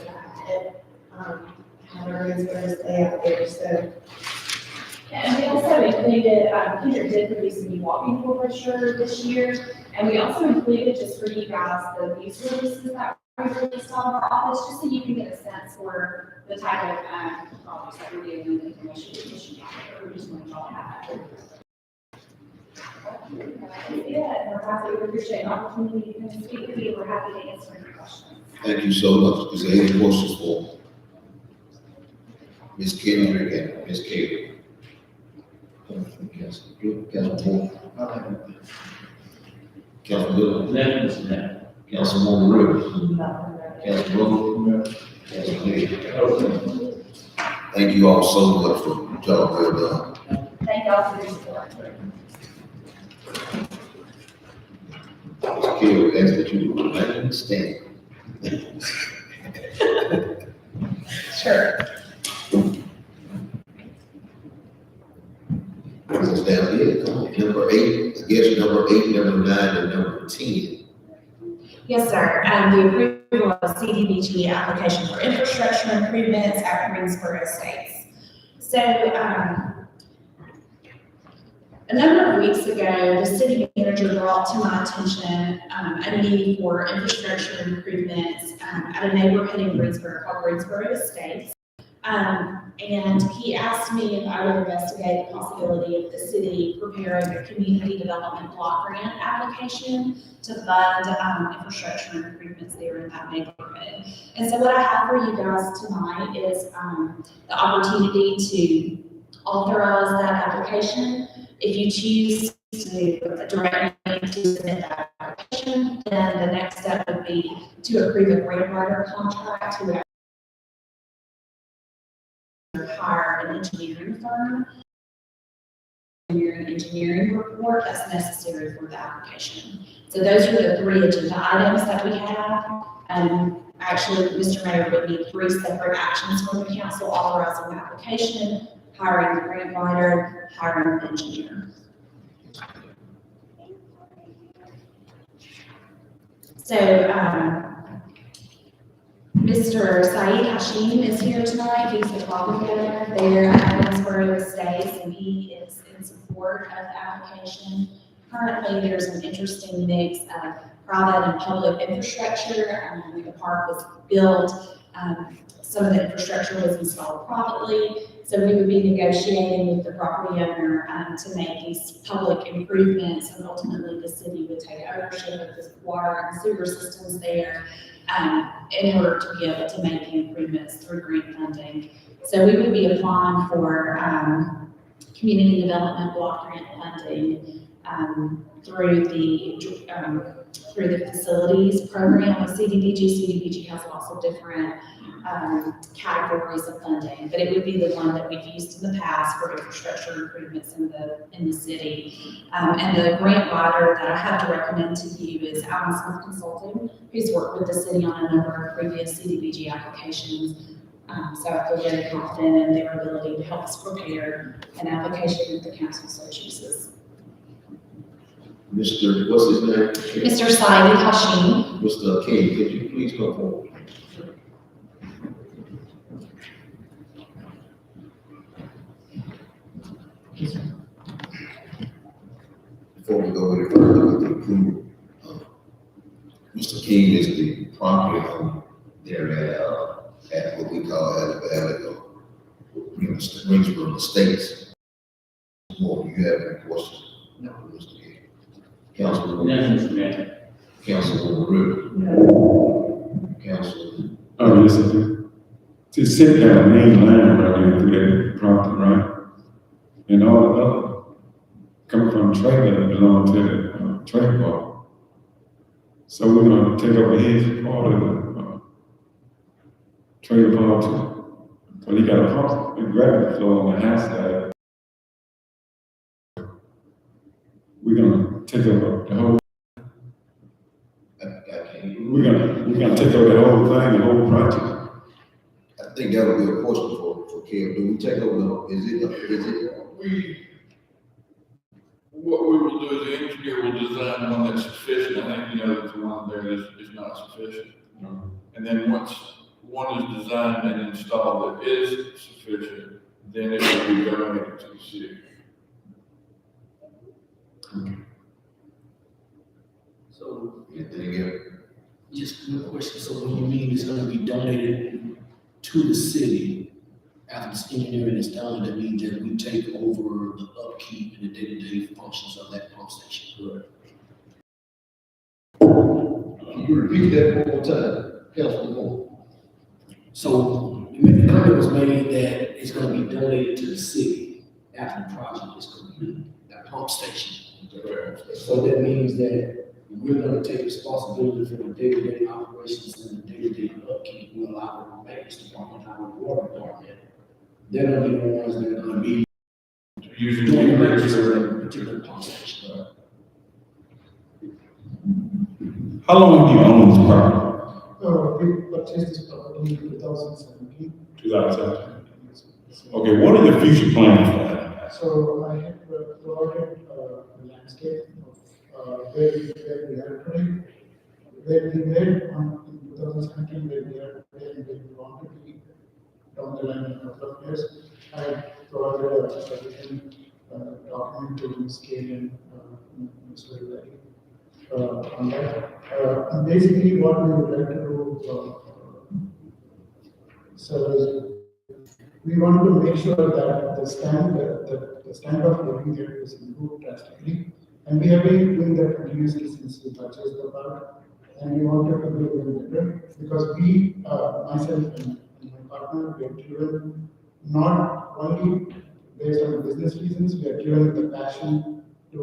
that how everyone's going to stay out there, so.
And we also included, Kendrick did produce a new walking tour brochure this year, and we also included, just for you guys, the news releases that we released on our office, just so you can get a sense for the type of, projects that we're doing and the information that we just want y'all to have. Yeah, we're happy, we appreciate the opportunity to speak with you, we're happy to answer any questions.
Thank you so much. Is there any questions for Ms. Kendrick and Ms. Katie? Councilman Councilwoman Rivers. Councilwoman. Councilman. Thank you all so much for the job well done.
Thank y'all for your support.
Mr. Kelly, ask that you remain standing.
Sure.
It's down here, come on, number 8, I guess number 8, number 9, and number 10.
Yes, sir. The approval of CDBG application for infrastructure improvements at Greensboro Estates. So, a number of weeks ago, the city manager brought to my attention a need for infrastructure improvements at a neighborhood in Greensboro called Greensboro Estates. And he asked me if I would investigate the possibility of the city preparing a community development block grant application to fund infrastructure improvements there in that neighborhood. And so what I have for you guys tonight is the opportunity to authorize that application. If you choose to direct me to submit that application, then the next step would be to approve a grant writer contract to hire an engineering firm, engineering report that's necessary for the application. So those are the 3 agenda items that we have. Actually, Mr. Mayor would need 3 separate actions from the council: authorizing the application, hiring the grant writer, hiring an engineer. So, Mr. Saeed Hashim is here tonight. He's the property owner there at Greensboro Estates, and he is in support of the application. Currently, there's an interesting mix of private and public infrastructure. The park was built, some of the infrastructure was installed privately, so we would be negotiating with the property owner to make these public improvements, and ultimately the city would take ownership of the water and sewer systems there in order to be able to make the improvements through grant funding. So we would be applying for community development block grant funding through the facilities program with CDBG. CDBG has lots of different categories of funding, but it would be the one that we've used in the past for infrastructure improvements in the city. And the grant writer that I have to recommend to you is Allen Smith Consulting, who's worked with the city on a number of previous CDBG applications. So I feel very confident in their ability to help us prepare an application that the council so chooses.
Mr. What's his name?
Mr. Saeed Hashim.
Mr. King, could you please come forward? Before we go any further with the approval, Mr. King is the property owner there at what we call Greensboro Estates. Well, do you have any questions? No, Mr. King. Councilwoman. Councilwoman Rivers. Councilwoman.
Oh, yes, I do. See, city got a main line right there through that property, right? And all the other coming from trailer that belong to the trailer park. So we're gonna take over his part of the trailer park too. So he got a park, a gravity flow on the house side. We're gonna take over the whole. We're gonna take over the whole thing, the whole project.
think that would be a question for Kev. Do we take over, is it,
What we will do is the engineer will design one that's sufficient. I think you know that the one there is not sufficient. And then once one is designed and installed that is sufficient, then it will be donated to the city.
So,
anything else?
just one question, so when you mean it's gonna be donated to the city after this engineering is done, that means that we take over the upkeep and the day-to-day functions of that pump station, correct?
Can you repeat that one more time, Councilman Moore?
So, the comment was made that it's gonna be donated to the city after the project is complete, that pump station. So that means that we're gonna take responsibility for the day-to-day operations and the day-to-day upkeep, will allow the maintenance department, our water department. They're gonna be the ones that are gonna be
Using
doing the
the
maintenance of
register.
that particular pump station.
How long have you owned this property?
We purchased this property in 2017.
2017. Okay, what are your future plans for that?
So I had provided a landscape of where we are today, where we were in 2017, where we are today, and where we want to be down the line in a couple of years. I provided a written document to scale and Mr. On that. And basically what we would like to do, so is we want to make sure that the standard of living there is improved drastically. And we have been doing that continuously since we purchased the park. And we wanted to do it even better because we, myself and my partner, we are driven not only based on business reasons, we are driven with the passion to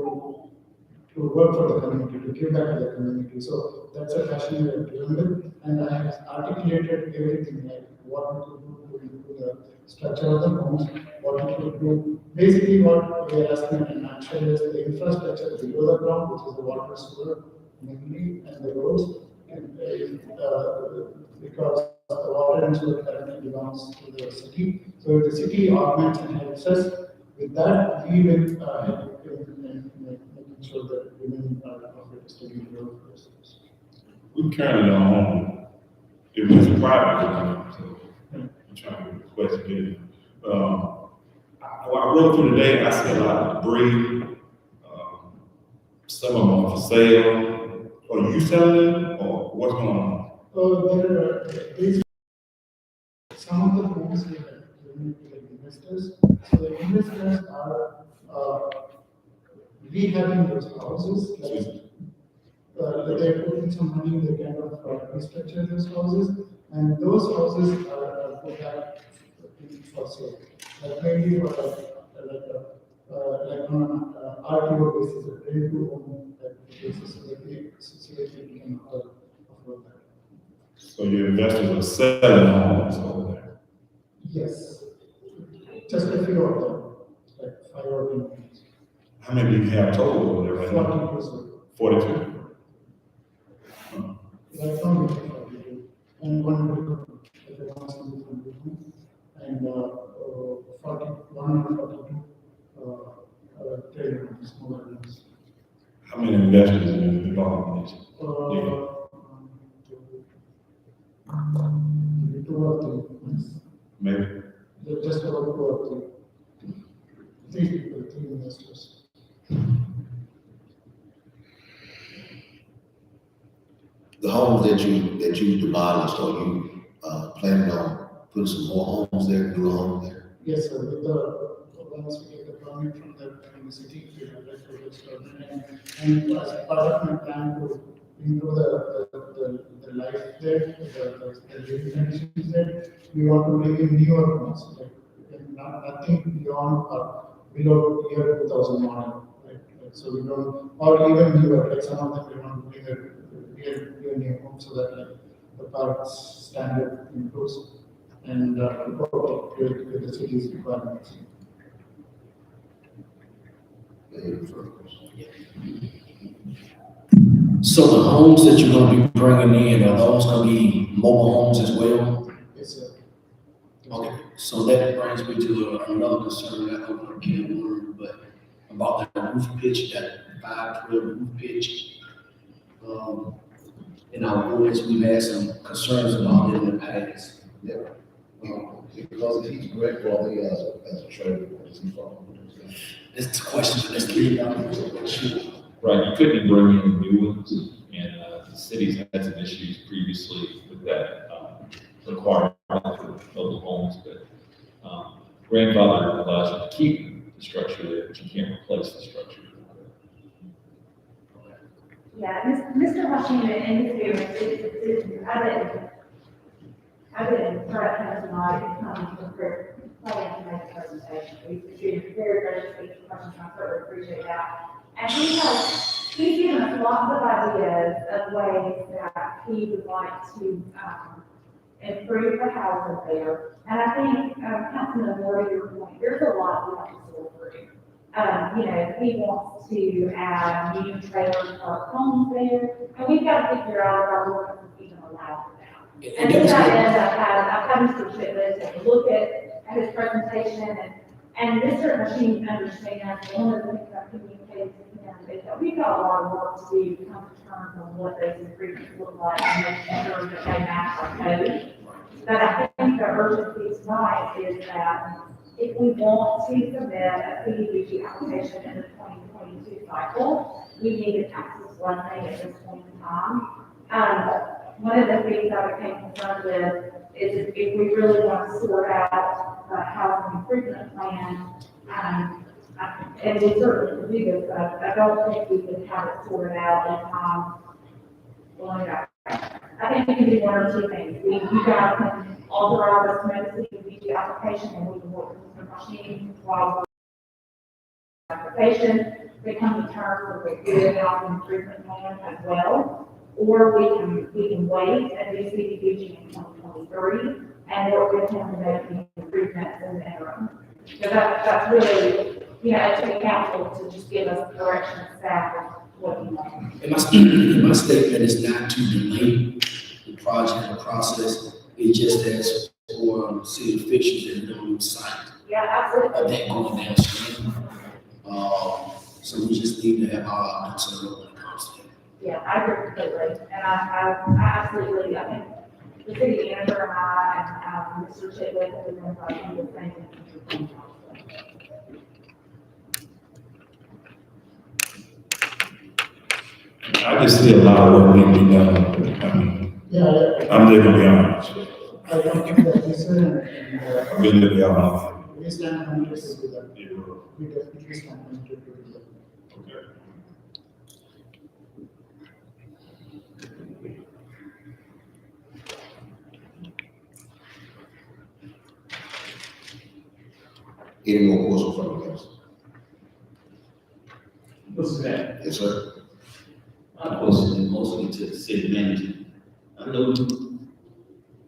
work for the community, to give back to the community. So that's a passion we are driven with. And I have articulated everything, like what we could do to improve the structure of the homes, what we could do. Basically what we are asking in a nutshell is the infrastructure below the ground, which is the water, sewer, mainly, and the roads. And, because the water and sewer currently belongs to the city. So if the city augments and helps us with that, we will help in making sure that remaining part of the district growth process.
We currently don't own it. It was private, so I'm trying to request it. I rode through today, I see a lot of debris. Some of them are for sale. Are you selling them or what's going on?
Some of the homes we have given to the investors. So the investors are rehabbing those houses. They're putting some money, they kind of restructure those houses, and those houses are for sale. Like maybe for like on an RTO basis, a ready to own basis, so that we can afford that.
So your investors are selling homes over there?
Yes, just a few of them, like 5 or 10 homes.
How many do you have total over there right now?
42.
42.
Right now we have 42, and one bedroom, and 142 trailer homes, smaller homes.
How many investors are involved in this?
Maybe 2 or 3.
Maybe.
Just about 2 or 3. 3 people, 3 investors.
The homes that you demolished, are you planning on putting some more homes there, new homes there?
Yes, sir. With once we get the permit from the city, we have like to get started. And as part of my plan to improve the life there, the living conditions there, we want to bring in newer homes, like nothing beyond or below year 2000 model, right? So we don't, or even newer, like some of them we want to bring a new home so that like the park's standard improves and with the city's requirements.
So the homes that you're gonna be bringing in, are those gonna be mobile homes as well?
Yes, sir.
Okay, so that brings me to another concern that I opened up can of worms, but about that roof pitch, that 512 roof pitch. In our boards, we've had some concerns about it in the past.
Yeah. Because he's great for the, as a trader, as he's
It's a question, but let's get it out. Sure.
Right, you couldn't bring in new ones, and the city's had some issues previously with that requirement for mobile homes, but grandfather allows you to keep the structure there, but you can't replace the structure.
Yeah, Mr. Washington and his parents, I didn't try to come tonight, come to plan to make a presentation. He's been very gracious with the questions, I certainly appreciate that. And he's given us lots of ideas of ways that he would like to, improve the housing there. And I think, Councilman Moore, to your point, there's a lot we have to sort through. He wants to add new trailer park homes there, and we've got to figure out if our ordinance is even allowed for that. And to that end, I've had Mr. Chitlin take a look at his presentation, and Mr. Machine understands, one of the things I've communicated to him is that we've got a lot of work to do to come to terms on what those improvements look like and make sure that they match our code. But I think the urgency tonight is that if we want to submit a CDBG application in the 2022 cycle, we need a taxes blessing at this point in time. One of the things I became concerned with is if we really want to sort out the housing improvement plan, and we certainly can do this, but I don't think we can have it sorted out in time. I think we can do one or two things. You guys can authorize us to make a CDBG application, and we can work with the machine while we're application, they come to terms with a good housing improvement plan as well. Or we can wait and do CDBG in 2023 and work with him to make the improvements in the interim. So that's really, it's the council to just give us direction of staff of what you want.
And my statement is not to delay the project or process, it just as for city officials that don't lose sight
Yeah, absolutely.
of that going downstream. So we just need to have our concern when it comes to that.
Yeah, I agree completely, and I absolutely, I think the city manager and I, and, Mr. Chitwood have been working the same thing.
I just see a lot of work needs to be done. I mean, I'm just gonna be honest.
I think that this,
I'm really gonna be honest.
we stand committed to do that. We definitely stand committed to do that.
Okay.
Any more questions from the council?
What's that?
Yes, sir.
My question is mostly to the city manager. I know, at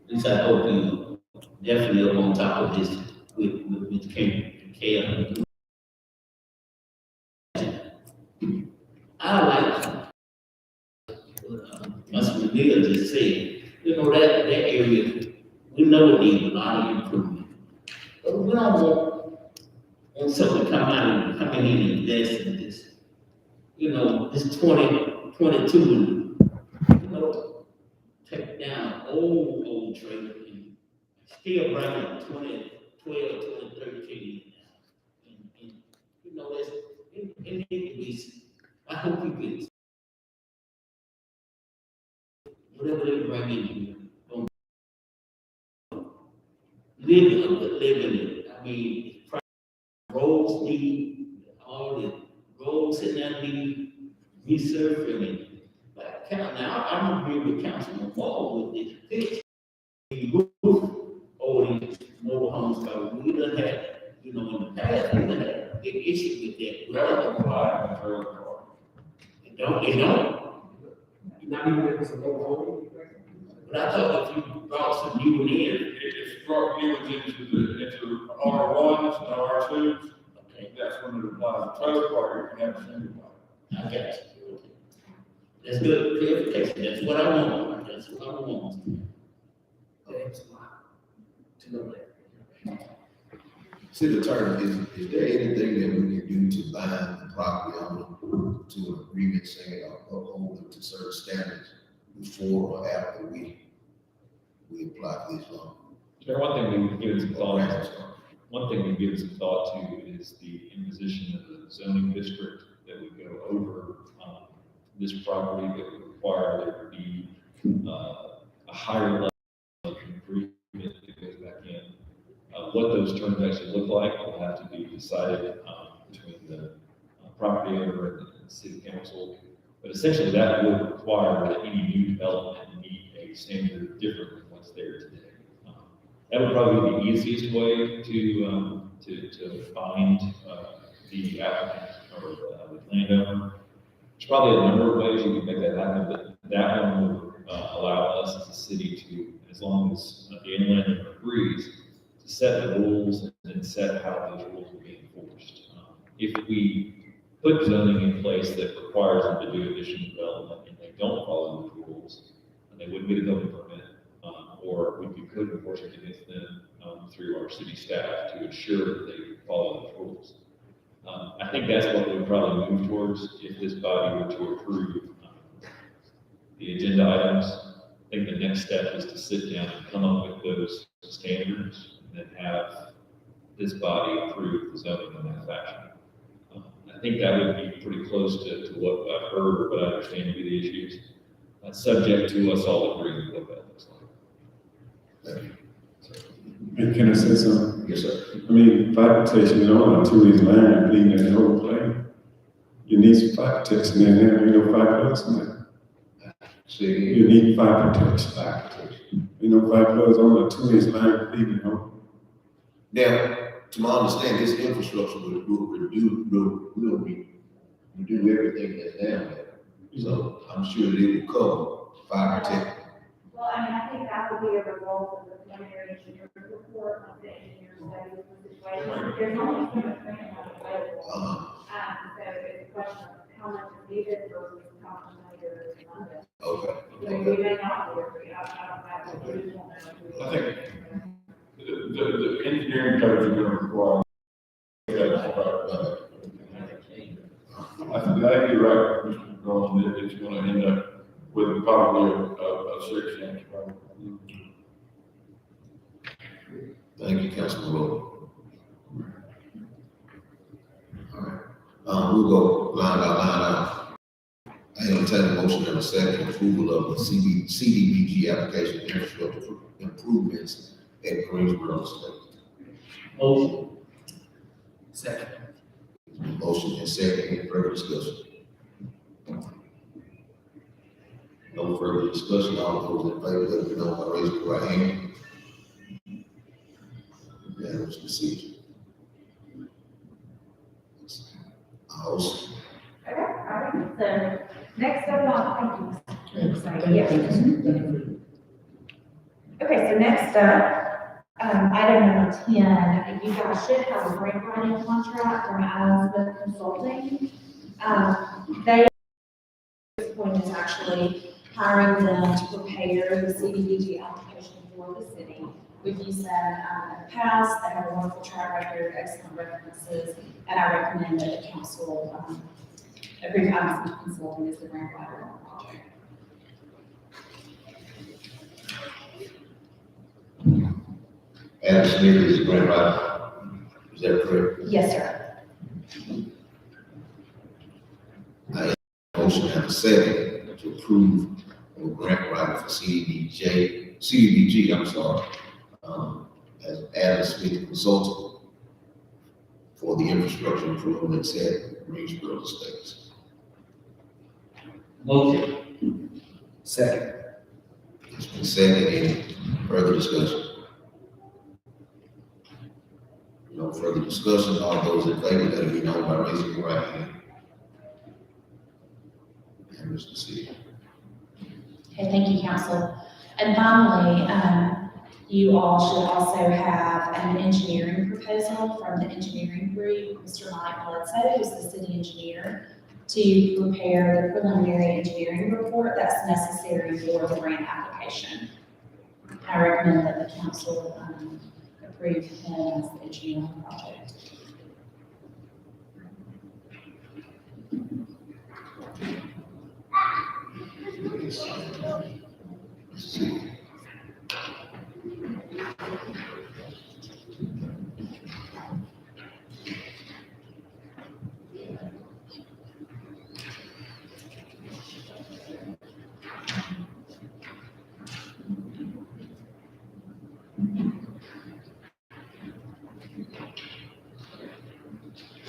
least I hope you definitely up on top of this with Mr. K. I like, Mr. McNeil just said, that area, we know it needs a lot of improvement. But we don't want someone to come in and invest in this. This 2022, take down old trailer and still bring it 2012, 2013. And it needs to be, I hope you get whatever they bring in, don't live in it. I mean, roads need, all the roads in that need resurfacing. But now, I'm agree with Councilman Paul with this. The roof over these mobile homes, because we done had, in the past, we done had big issues with that.
That would apply in the trailer park.
It don't.
Not even if it's a mobile home.
But I thought if you brought some new one in,
If you brought new ones into R1s and R2s,
okay,
that's when it applies. Trailer park, you can have a single one.
I got you. Okay. That's good clarification. That's what I want. That's what I want.
Thanks a lot to know that.
City Attorney, is there anything that we can do to bind the property owner to an agreement saying uphold them to certain standards before or after we apply for this loan?
Chair, one thing we've given some thought to is the imposition of the zoning district that would go over this property that would require there to be a higher level of improvement that goes back in. What those terms actually look like will have to be decided between the property owner and the city council. But essentially that would require that any new development meet a standard different than what's there today. That would probably be the easiest way to find the applicant or the landowner. There's probably a number of ways you can make that happen, but that one would allow us as a city to, as long as the landowner agrees, to set the rules and set how those rules will be enforced. If we put zoning in place that requires them to do additional development and they don't follow those rules, and they wouldn't get a building permit, or we could enforce it against them through our city staff to ensure that they follow those rules. I think that's what we would probably move towards if this body were to approve the agenda items. I think the next step is to sit down and come up with those standards and then have this body approve the zoning in that fashion. I think that would be pretty close to what I've heard or what I understand to be the issues, subject to us all agreeing what that looks like.
Thank you.
And can I say something?
Yes, sir.
I mean, fire protection, you don't want to his land, leaving that whole plane. You need some fire protection in there, you know, fire plugs in there.
See,
You need fire protection. You know, fire plugs on the 2 inch line, leaving home.
now, to my understanding, this infrastructure will do everything that's down there. So I'm sure it will cover fire protection.
Well, I mean, I think that would be a result of the preliminary engineering report of the engineer study of the situation. There's only so much grant money available. So it's a question of how much is needed versus how much money there is funded.
Okay.
So we may not be able to, I don't know, we just won't know.
I think the engineering codes are gonna require. I think you're right, Mr. Garland, that it's gonna end up with probably a 6 inch.
Thank you, Councilman Rowe. All right, we'll go line by line out. I entertain a motion and a second approval of the CDBG application infrastructure improvements at Greensboro State.
Motion. Second.
Motion and second, any further discussion? No further discussion, all those in favor, let me know by raising your right hand. Unanimous decision. House.
Okay, all right, so next up, thank you. Sorry, yeah. Okay, so next up, item number 10, you guys should have a grant writing contract from Adams Consulting. They point is actually hiring them to prepare the CDBG application for the city. We've used them in the past, they have a wonderful track record, excellent references, and I recommend that the council approve Adams Consulting as the grant writer on the project.
Adam Smith is the grant writer. Is that correct?
Yes, sir.
I have a motion and a second to approve a grant writer for CDBG, as Adam Smith consultant for the infrastructure improvements at Greensboro Estates.
Motion. Second.
It's been seconded. Any further discussion? No further discussion. All those in favor, let it be known by raising your right hand. And Mr. C.
Okay, thank you, council. And finally, you all should also have an engineering proposal from the engineering group, Mr. Mike Bledsoe, who's the city engineer, to prepare the preliminary engineering report that's necessary for the grant application. I recommend that the council approve him as the engineer on the project.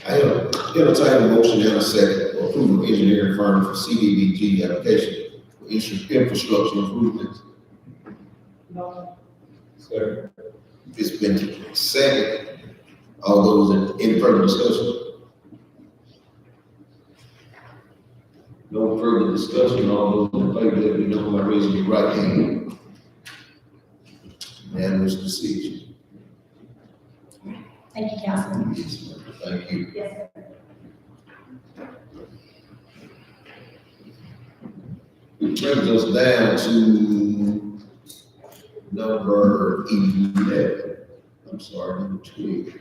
I entertain a motion in a second for approval of engineering firm for CDBG application for infrastructure improvements.
Second.
It's been second. All those in further discussion? No further discussion. All those in favor, let me know by raising your right hand. Unanimous decision.
Thank you, Councilman.
Thank you.
Yes, sir.
Which brings us down to number 11. I'm sorry, number 12.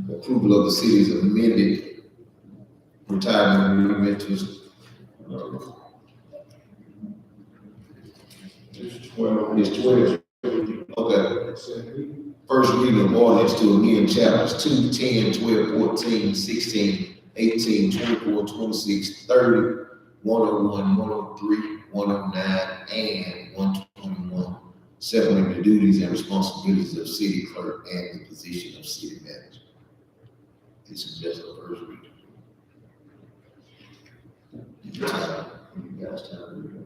Approval of the city's amended retirement agreement to,
It's 12.
it's 12. Okay. First reading of ordinance to amend chapters 2, 10, 12, 14, 16, 18, 24, 26, 30, 101, 103, 109, and 121, separating the duties and responsibilities of city clerk and the position of city manager. This is just a first reading. You guys time to read it.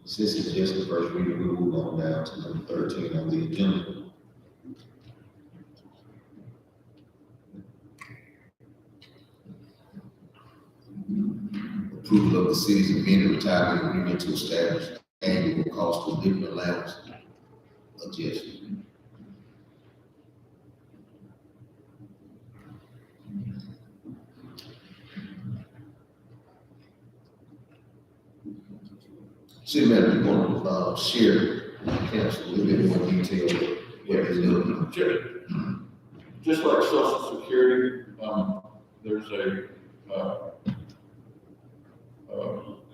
Since it's just the first reading, we'll move on down to number 13 on the agenda. Approval of the city's amended retirement agreement to establish annual cost of living allowance adjustment. City manager, you want to share council a little bit more detail what is doing?
Just like Social Security, there's a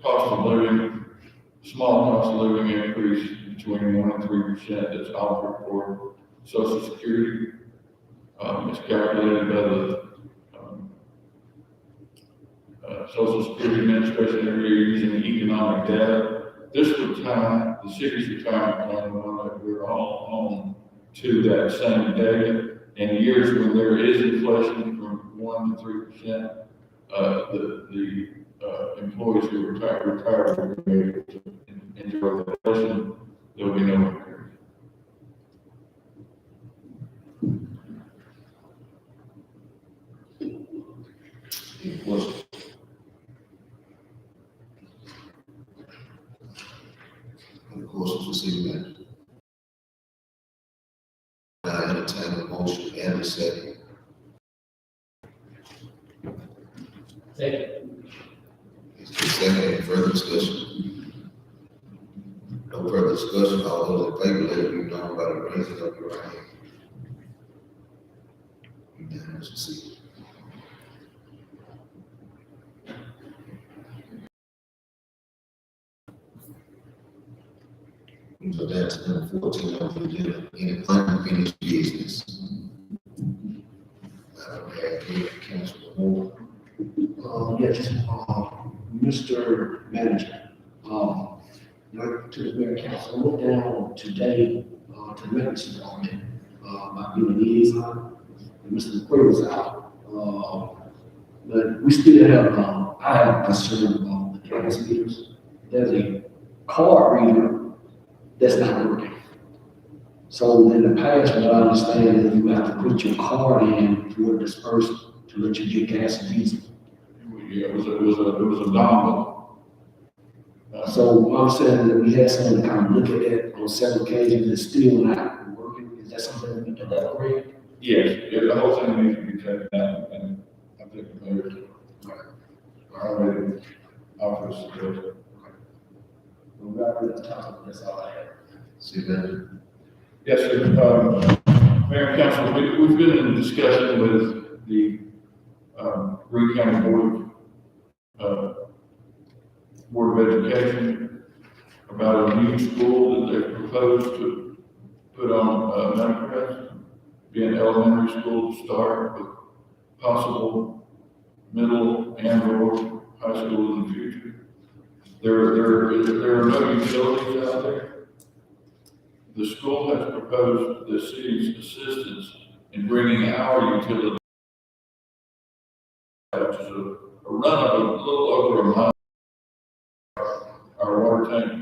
cost of living, small cost of living increase between 1% and 3% that's offered for Social Security. It's calculated by the Social Security Administration every year using economic data. This would tie the city's retirement plan, the one that we're all on, to that same data. In years when there is inflation from 1% to 3%, the employees who retire will be able to enjoy the inflation. There will be no increase.
Any questions? Any questions for city manager? I entertain a motion and a second.
Second.
It's been second. Any further discussion? No further discussion. All those in favor, let it be known by the raising of your right hand. Unanimous decision. So that's number 14 on the agenda. Any unfinished business? I don't have any council report.
Yes, Mr. Manager, to the mayor council, I went down today, to the maintenance department, by being a liaison, and Mr. McQuarrie was out. But we still have, I have concern about the gas meters. There's a card reader that's not working. So in the past, what I understand is you have to put your card in for it dispersed to let you get gas and diesel.
Yeah, it was a dongle.
So my understanding that we had someone kind of look at that on several occasions and still not working, is that something we can upgrade?
Yes, yeah, the whole thing needs to be taken out, and I think the mayor already offered us to do it.
We're right at the top, that's all I have.
City manager.
Yes, sir. Mayor and council, we've been in discussion with the, Green County Board of Education about a new school that they proposed to put on, Meadowcrest, be an elementary school to start with possible middle and or high school in the future. There are no utilities out there. The school has proposed the city's assistance in bringing our utility, which is a run of a little over a mile. Our water tank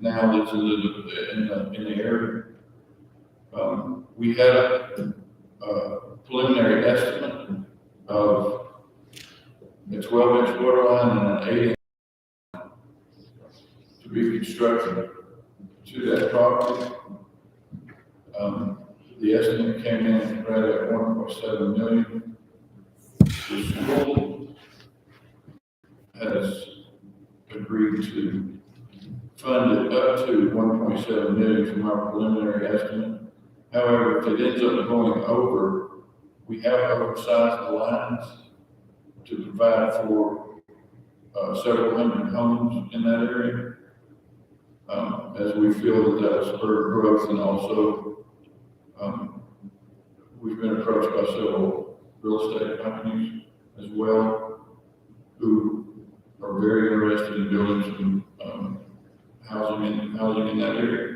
now that's in the area. We had a preliminary estimate of a 12-inch water line and an 8-inch to be constructed to that property. The estimate came in right at 1.7 million. The school has agreed to fund it up to 1.7 million from our preliminary estimate. However, if it ends up going over, we have oversized the lines to provide for several hundred homes in that area. As we feel that will spur growth, and also we've been approached by several real estate companies as well who are very interested in building some housing in that area.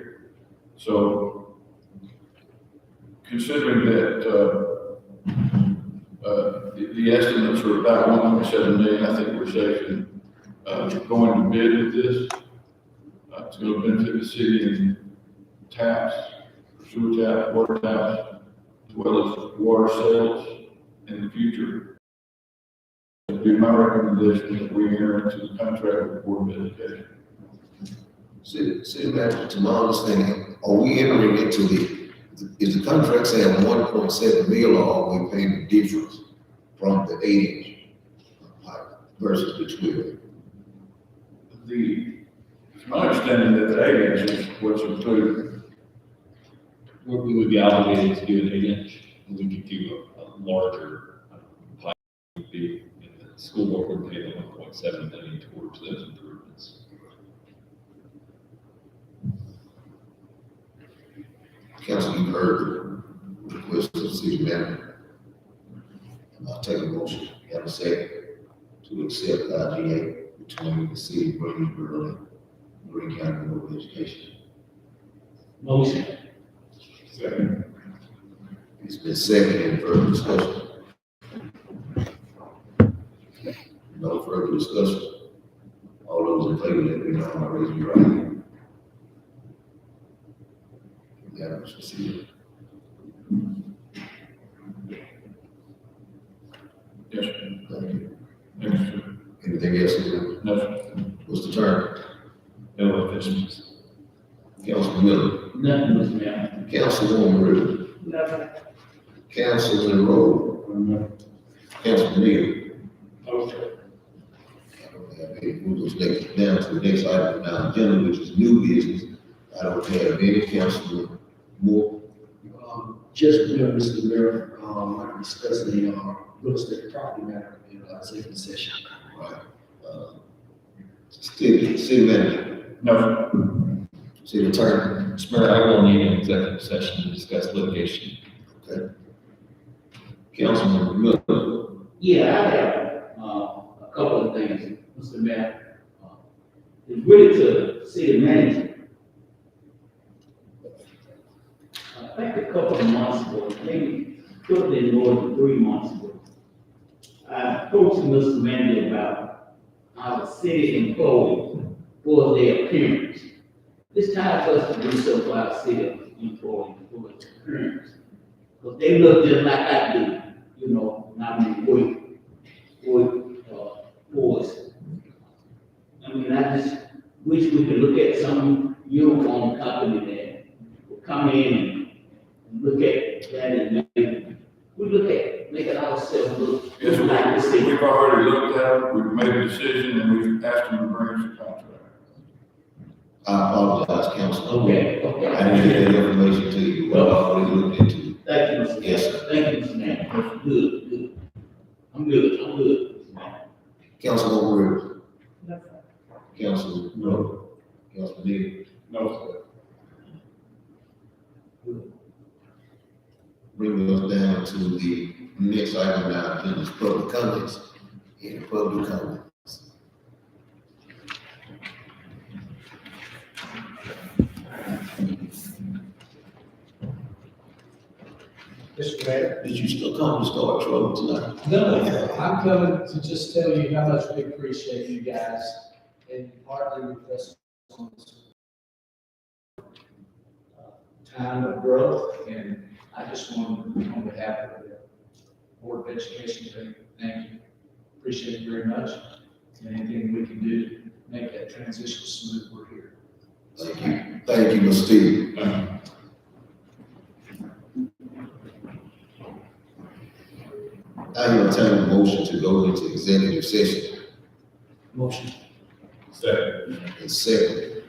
So considering that the estimates are about 1.7 million, I think we're safe in going to bid with this. It's going to benefit the city in taps, sewer taps, water taps, as well as water sales in the future. It'd be my recommendation that we enter into the contract with the Board of Education.
City manager, to my understanding, are we entering into is the contract saying 1.7 million, or are we paying the difference from the 8-inch pipe versus the 12?
It's my understanding that the 8-inch is what's included.
We would be obligated to do an 8-inch, and we could do a larger pipe. Would be, and the school board would pay the 1.7 million towards those improvements.
Council, you've heard the request of the city manager. I'll take a motion, have a second, to accept IGA between the city of Greensboro and Green County Board of Education.
Motion.
Second.
It's been seconded. Further discussion? No further discussion. All those in favor, let me know by raising your right hand. Unanimous, proceed.
Yes, sir.
Thank you.
Yes, sir.
Anything else? Sir?
No, sir.
What's the term?
No officials.
Councilman Miller.
Nothing, Mr. Mayor.
Councilwoman Ritter.
Nothing.
Councilman Rowe. Councilman Neal.
Okay.
I don't have any. Move those next down to the next item on our agenda, which is new business. I don't have any. Councilman Moore.
Just remember, Mr. Mayor, I discussed the real estate property matter in executive session.
Right. City manager.
No, sir.
City attorney.
Mr. Mayor, I will need an executive session to discuss litigation.
Okay. Councilman Miller.
Yeah, I have, a couple of things, Mr. Mayor. It's really to city manager. I think a couple of months ago, maybe could have been more than 3 months ago, I approached Mr. Manley about our city employees for their appearance. It's time for us to do something for our city employees for their appearance. Because they look just like I do, you know, not many work for us. I mean, I just wish we could look at some uniform company that will come in and look at that and make ourselves look
Yes,
like the city.
we've already looked at it, we've made a decision, and we've asked them to bring us a contract.
I apologize, Council.
Okay.
I didn't get that information to you, but I already looked into it.
Thank you, Mr.
Yes, sir.
Thank you, Mr. Mayor. Good. I'm good, Mr. Mayor.
Councilman Williams. Council, no. Councilman Neal.
No,
Bring us down to the next item now, then is public comments. Any public comments?
Mr. Mayor?
Did you still come to start trouble tonight?
No, I'm coming to just tell you how much we appreciate you guys and partnering with us on this time of growth. And I just want, on behalf of the Board of Education, to thank you. Appreciate it very much. And anything we can do to make that transition smooth, we're here.
Thank you, Mr. Steve. I entertain a motion to go into executive session.
Motion.
second.
And second.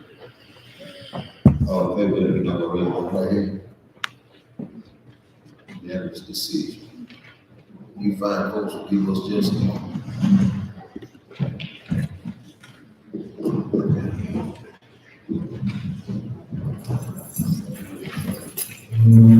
All in favor, let me know by raising your right hand. Unanimous decision. You fine folks will give us just a moment.
Mm-hmm.